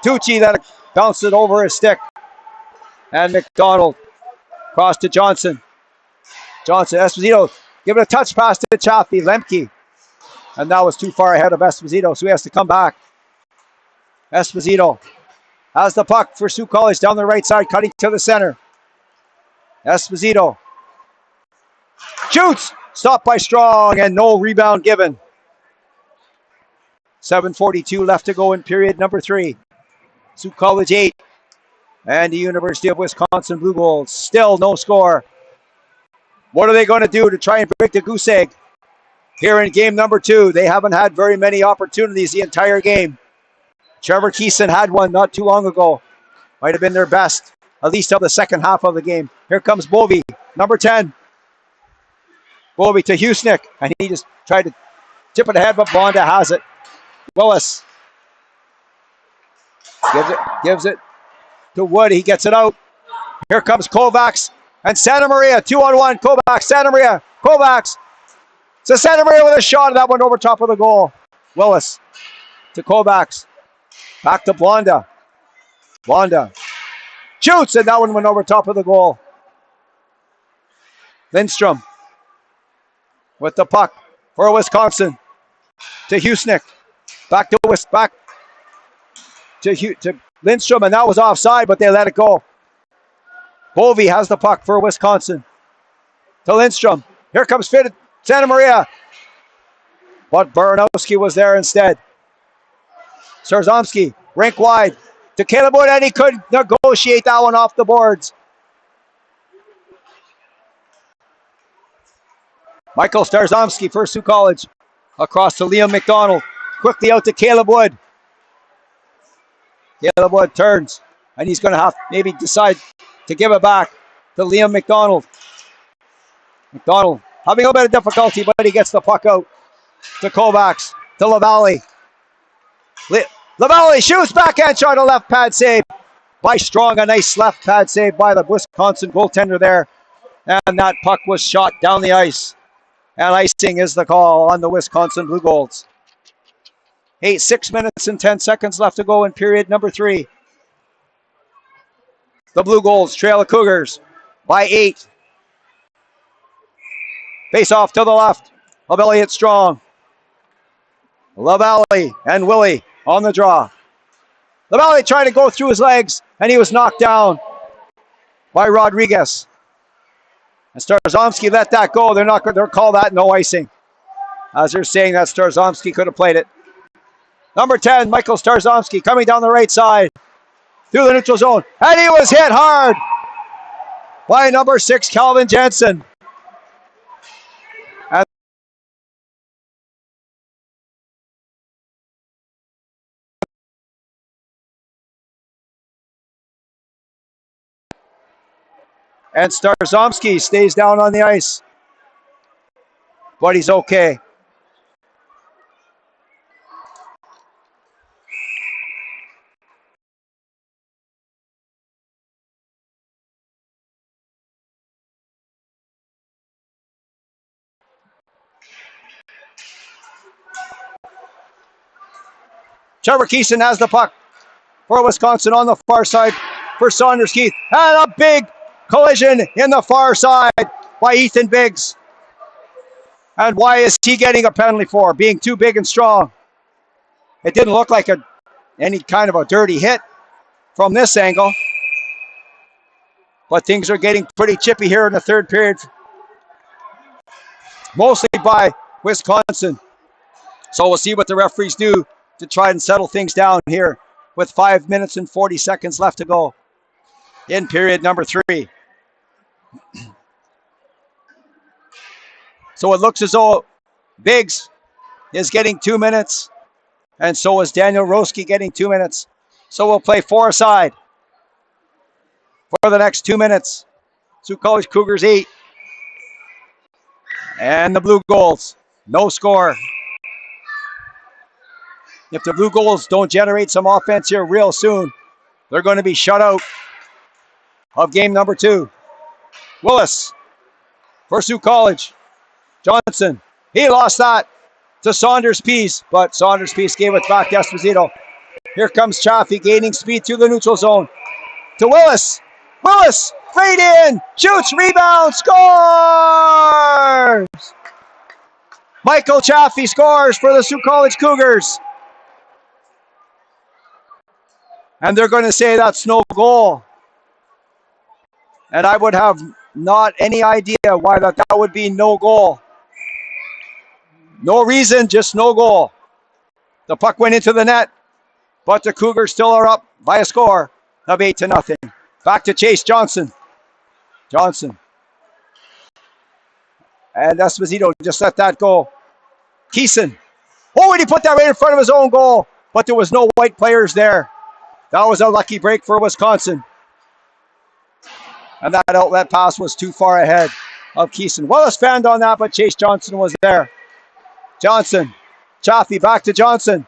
Tucci that bounced it over his stick. And McDonald cross to Johnson. Johnson, Esposito, give it a touch pass to Chaffee. Lemke. And that was too far ahead of Esposito, so he has to come back. Esposito has the puck for Sault College down the right side, cutting to the center. Esposito shoots, stopped by Strong, and no rebound given. 7:42 left to go in period number 3. Sault College 8 and the University of Wisconsin Blue Goals still no score. What are they going to do to try and break the goose egg here in game number 2? They haven't had very many opportunities the entire game. Trevor Keeson had one not too long ago. Might have been their best, at least of the second half of the game. Here comes Bovey. Number 10. Bobby to Husnick, and he just tried to tip it ahead, but Blonda has it. Willis gives it to Wood. He gets it out. Here comes Kovacs and Santa Maria. 2-on-1. Kovacs, Santa Maria, Kovacs. So Santa Maria with a shot, and that one over top of the goal. Willis to Kovacs. Back to Blonda. Blonda shoots, and that one went over top of the goal. Lindstrom with the puck for Wisconsin to Husnick. Back to Lindstrom, and that was offside, but they let it go. Bovey has the puck for Wisconsin to Lindstrom. Here comes Santa Maria, but Baranowski was there instead. Starzomski, rink wide to Caleb Wood, and he could negotiate that one off the boards. Michael Starzomski for Sault College. Across to Liam McDonald. Quickly out to Caleb Wood. Caleb Wood turns, and he's going to have maybe decide to give it back to Liam McDonald. McDonald having a little bit of difficulty, but he gets the puck out to Kovacs, to LaValle. LaValle shoots, backhand shot, a left pad save by Strong. A nice left pad save by the Wisconsin goaltender there. And that puck was shot down the ice. And icing is the call on the Wisconsin Blue Golds. 6 minutes and 10 seconds left to go in period number 3. The Blue Golds trail the Cougars by 8. Face off to the left of Elliott Strong. LaValle and Willie on the draw. LaValle trying to go through his legs, and he was knocked down by Rodriguez. And Starzomski let that go. They'll call that no icing, as they're saying that Starzomski could have played it. Number 10, Michael Starzomski, coming down the right side through the neutral zone, and he was hit hard by number 6, Calvin Jensen. And Starzomski stays down on the ice, but he's okay. Trevor Keeson has the puck for Wisconsin on the far side for Saunders Keith. And a big collision in the far side by Ethan Biggs. And why is he getting a penalty for? Being too big and strong. It didn't look like any kind of a dirty hit from this angle. But things are getting pretty chippy here in the third period. Mostly by Wisconsin. So we'll see what the referees do to try and settle things down here with 5 minutes and 40 seconds left to go in period number 3. So it looks as though Biggs is getting 2 minutes, and so is Daniel Roski getting 2 minutes. So we'll play 4 aside for the next 2 minutes. Sault College Cougars 8. And the Blue Golds, no score. If the Blue Golds don't generate some offense here real soon, they're going to be shut out of game number 2. Willis for Sault College. Johnson, he lost that to Saunders Peace, but Saunders Peace gave it back to Esposito. Here comes Chaffee gaining speed through the neutral zone to Willis. Willis, fade in, shoots, rebound, scores! Michael Chaffee scores for the Sault College Cougars. And they're going to say that's no goal. And I would have not any idea why that would be no goal. No reason, just no goal. The puck went into the net, but the Cougars still are up by a score of 8-0. Back to Chase Johnson. Johnson. And Esposito just let that go. Keeson. Oh, and he put that right in front of his own goal, but there was no white players there. That was a lucky break for Wisconsin. And that outlet pass was too far ahead of Keeson. Willis fanned on that, but Chase Johnson was there. Johnson. Chaffee back to Johnson.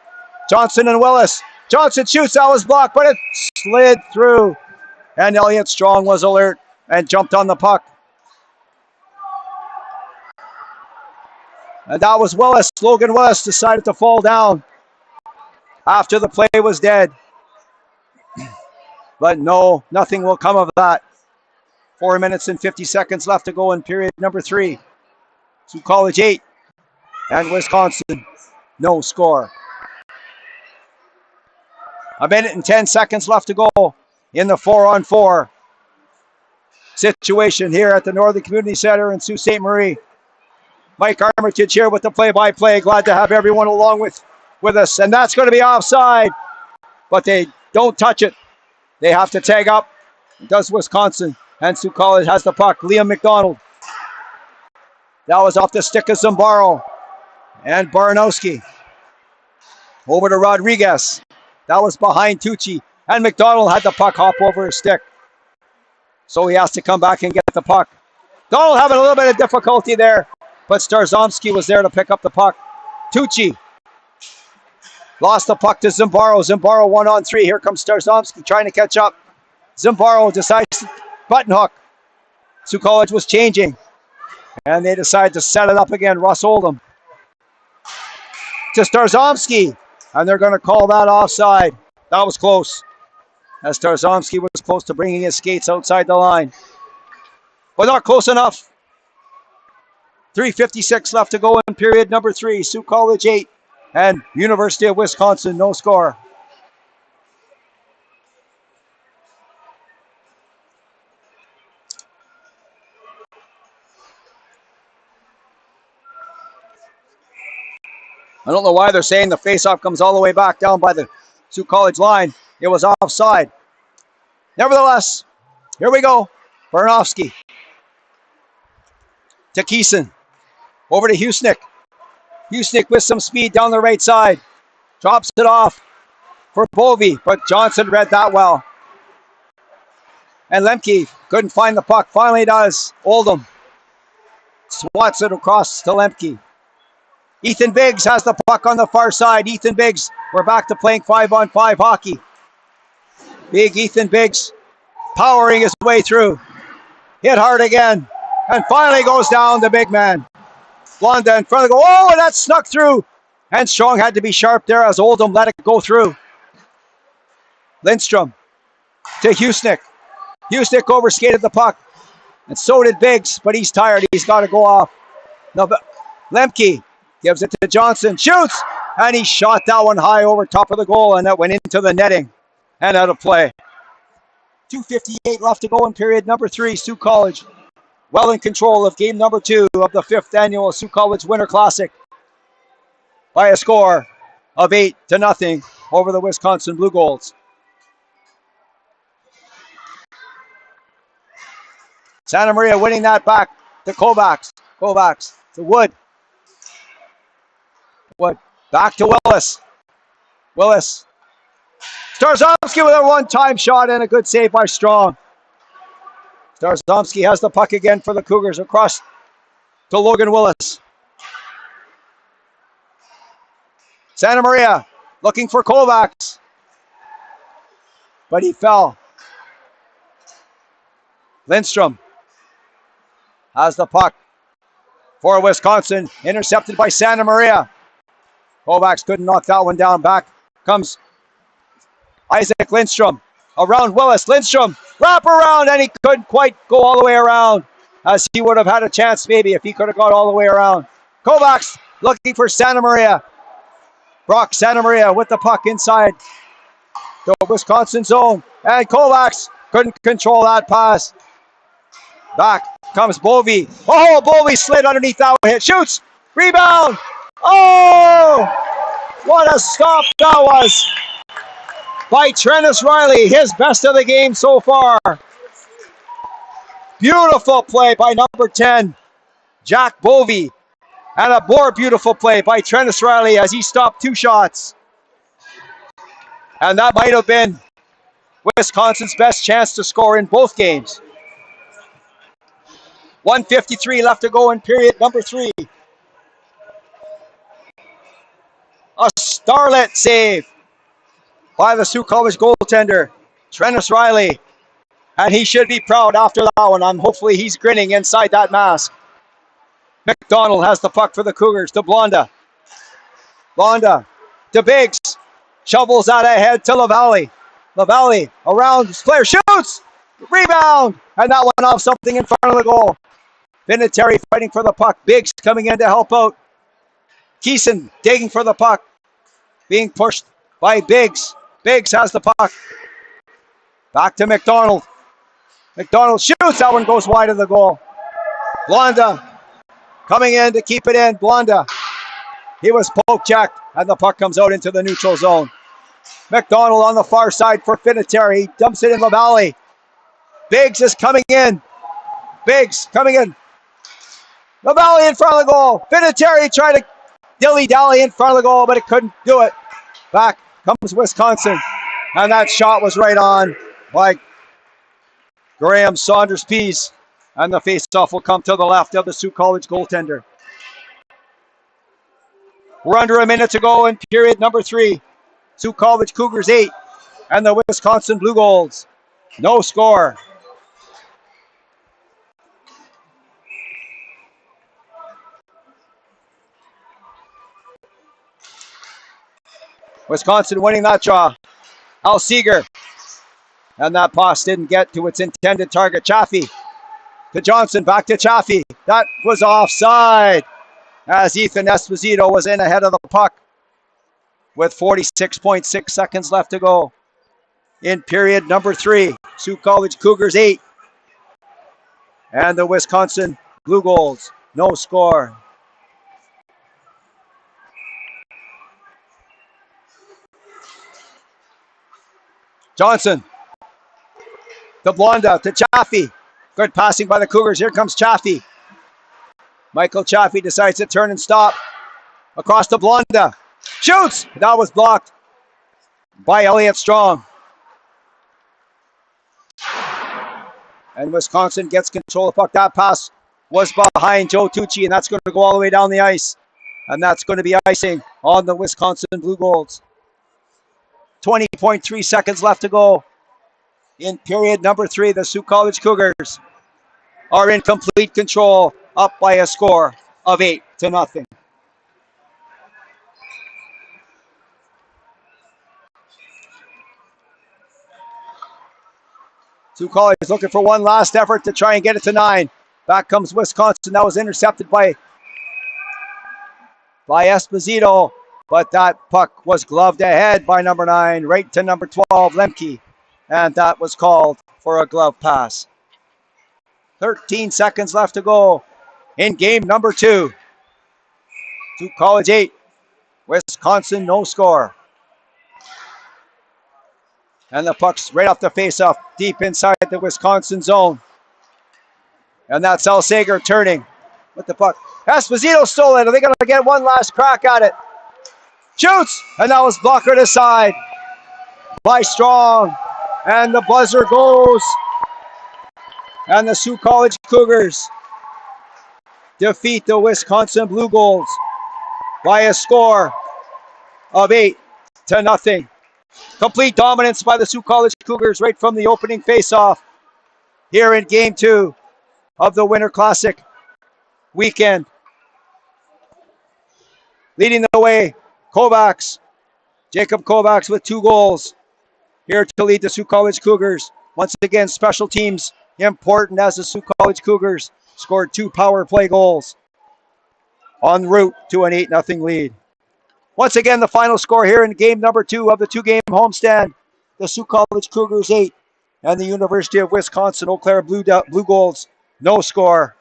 Johnson and Willis. Johnson shoots. That was blocked, but it slid through. And Elliott Strong was alert and jumped on the puck. And that was Willis. Logan Willis decided to fall down after the play was dead. But no, nothing will come of that. 4 minutes and 50 seconds left to go in period number 3. Sault College 8 and Wisconsin no score. 1 minute and 10 seconds left to go in the 4-on-4 situation here at the Northern Community Center in Sault Ste. Marie. Mike Armitage here with the play-by-play. Glad to have everyone along with us. And that's going to be offside, but they don't touch it. They have to tag up. It does Wisconsin. And Sault College has the puck. Liam McDonald. That was off the stick of Zambaro. And Baranowski. Over to Rodriguez. That was behind Tucci. And McDonald had the puck hop over his stick. So he has to come back and get the puck. Donald having a little bit of difficulty there. But Starzomski was there to pick up the puck. Tucci. Lost the puck to Zambaro. Zambaro 1-on-3. Here comes Starzomski trying to catch up. Zambaro decides to button hook. Sault College was changing. And they decide to set it up again. Russ Oldham. To Starzomski. And they're going to call that offside. That was close. As Starzomski was close to bringing his skates outside the line. But not close enough. 3:56 left to go in period number 3. Sault College 8 and University of Wisconsin no score. I don't know why they're saying the faceoff comes all the way back down by the Sault College line. It was offside. Nevertheless, here we go. Bernofsky. To Keeson. Over to Husnick. Husnick with some speed down the right side. Drops it off for Bovey, but Johnson read that well. And Lemke couldn't find the puck. Finally does. Oldham swats it across to Lemke. Ethan Biggs has the puck on the far side. Ethan Biggs, we're back to playing 5-on-5 hockey. Big Ethan Biggs powering his way through. Hit hard again. And finally goes down, the big man. Blonda in front of the goal. Oh, and that snuck through. And Strong had to be sharp there as Oldham let it go through. Lindstrom to Husnick. Husnick overskated the puck. And so did Biggs, but he's tired. He's got to go off. No, but Lemke gives it to Johnson. Shoots! And he shot that one high over top of the goal, and that went into the netting and out of play. 2:58 left to go in period number 3. Sault College well in control of game number 2 of the 5th annual Sault College Winter Classic by a score of 8-0 over the Wisconsin Blue Golds. Santa Maria winning that back to Kovacs. Kovacs to Wood. Wood back to Willis. Willis. Starzomski with a one-time shot and a good save by Strong. Starzomski has the puck again for the Cougars across to Logan Willis. Santa Maria looking for Kovacs. But he fell. Lindstrom has the puck for Wisconsin. Intercepted by Santa Maria. Kovacs couldn't knock that one down. Back comes Isaac Lindstrom. Around Willis. Lindstrom wrap around, and he couldn't quite go all the way around, as he would have had a chance maybe if he could have got all the way around. Kovacs looking for Santa Maria. Brock Santa Maria with the puck inside the Wisconsin zone. And Kovacs couldn't control that pass. Back comes Bovey. Oh, Bovey slid underneath that hit. Shoots. Rebound. Oh, what a stop that was by Trennis Riley. His best of the game so far. Beautiful play by number 10, Jack Bovey. And a more beautiful play by Trennis Riley as he stopped 2 shots. And that might have been Wisconsin's best chance to score in both games. 1:53 left to go in period number 3. A starlet save by the Sault College goaltender, Trennis Riley. And he should be proud after that one. Hopefully he's grinning inside that mask. McDonald has the puck for the Cougars to Blonda. Blonda to Biggs. Shovels that ahead to LaValle. LaValle around. Flair shoots. Rebound. And that went off something in front of the goal. Vinatieri fighting for the puck. Biggs coming in to help out. Keeson digging for the puck. Being pushed by Biggs. Biggs has the puck. Back to McDonald. McDonald shoots. That one goes wide of the goal. Blonda coming in to keep it in. Blonda. He was poke checked. And the puck comes out into the neutral zone. McDonald on the far side for Vinatieri. He dumps it in LaValle. Biggs is coming in. Biggs coming in. LaValle in front of the goal. Vinatieri tried to dilly-dally in front of the goal, but it couldn't do it. Back comes Wisconsin. And that shot was right on by Graham Saunders-Pease. And the face-off will come to the left of the Sault College goaltender. We're under a minute to go in period number 3. Sault College Cougars 8 and the Wisconsin Blue Goals. No score. Wisconsin winning that draw. Al Seeger. And that pass didn't get to its intended target. Chaffee to Johnson. Back to Chaffee. That was offside, as Ethan Esposito was in ahead of the puck with 46.6 seconds left to go in period number 3. Sault College Cougars 8 and the Wisconsin Blue Goals. No score. Johnson to Blonda to Chaffee. Good passing by the Cougars. Here comes Chaffee. Michael Chaffee decides to turn and stop. Across to Blonda. Shoots! That was blocked by Elliott Strong. And Wisconsin gets control of the puck. That pass was behind Joe Tucci, and that's going to go all the way down the ice. And that's going to be icing on the Wisconsin Blue Goals. 20.3 seconds left to go in period number 3. The Sault College Cougars are in complete control, up by a score of 8-0. Sault College is looking for one last effort to try and get it to 9. Back comes Wisconsin. That was intercepted by Esposito, but that puck was gloved ahead by number 9, right to number 12, Lemke, and that was called for a glove pass. 13 seconds left to go in game number 2. Sault College 8, Wisconsin no score. And the puck's right off the face-off, deep inside the Wisconsin zone. And that's Al Sager turning with the puck. Esposito stole it. Are they going to get one last crack at it? Shoots! And that was blockered aside by Strong. And the buzzer goes. And the Sault College Cougars defeat the Wisconsin Blue Goals by a score of 8-0. Complete dominance by the Sault College Cougars right from the opening face-off here in Game 2 of the Winter Classic weekend. Leading the way, Kovacs. Jacob Kovacs with 2 goals here to lead the Sault College Cougars. Once again, special teams important as the Sault College Cougars scored 2 power play goals en route to an 8-0 lead. Once again, the final score here in game number 2 of the 2-game homestand. The Sault College Cougars 8 and the University of Wisconsin Eau-Claire Blue Goals no score.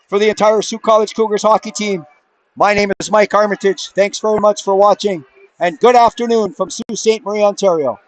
For the entire Sault College Cougars hockey team, my name is Mike Armitage. Thanks very much for watching, and good afternoon from Sault Ste. Marie, Ontario.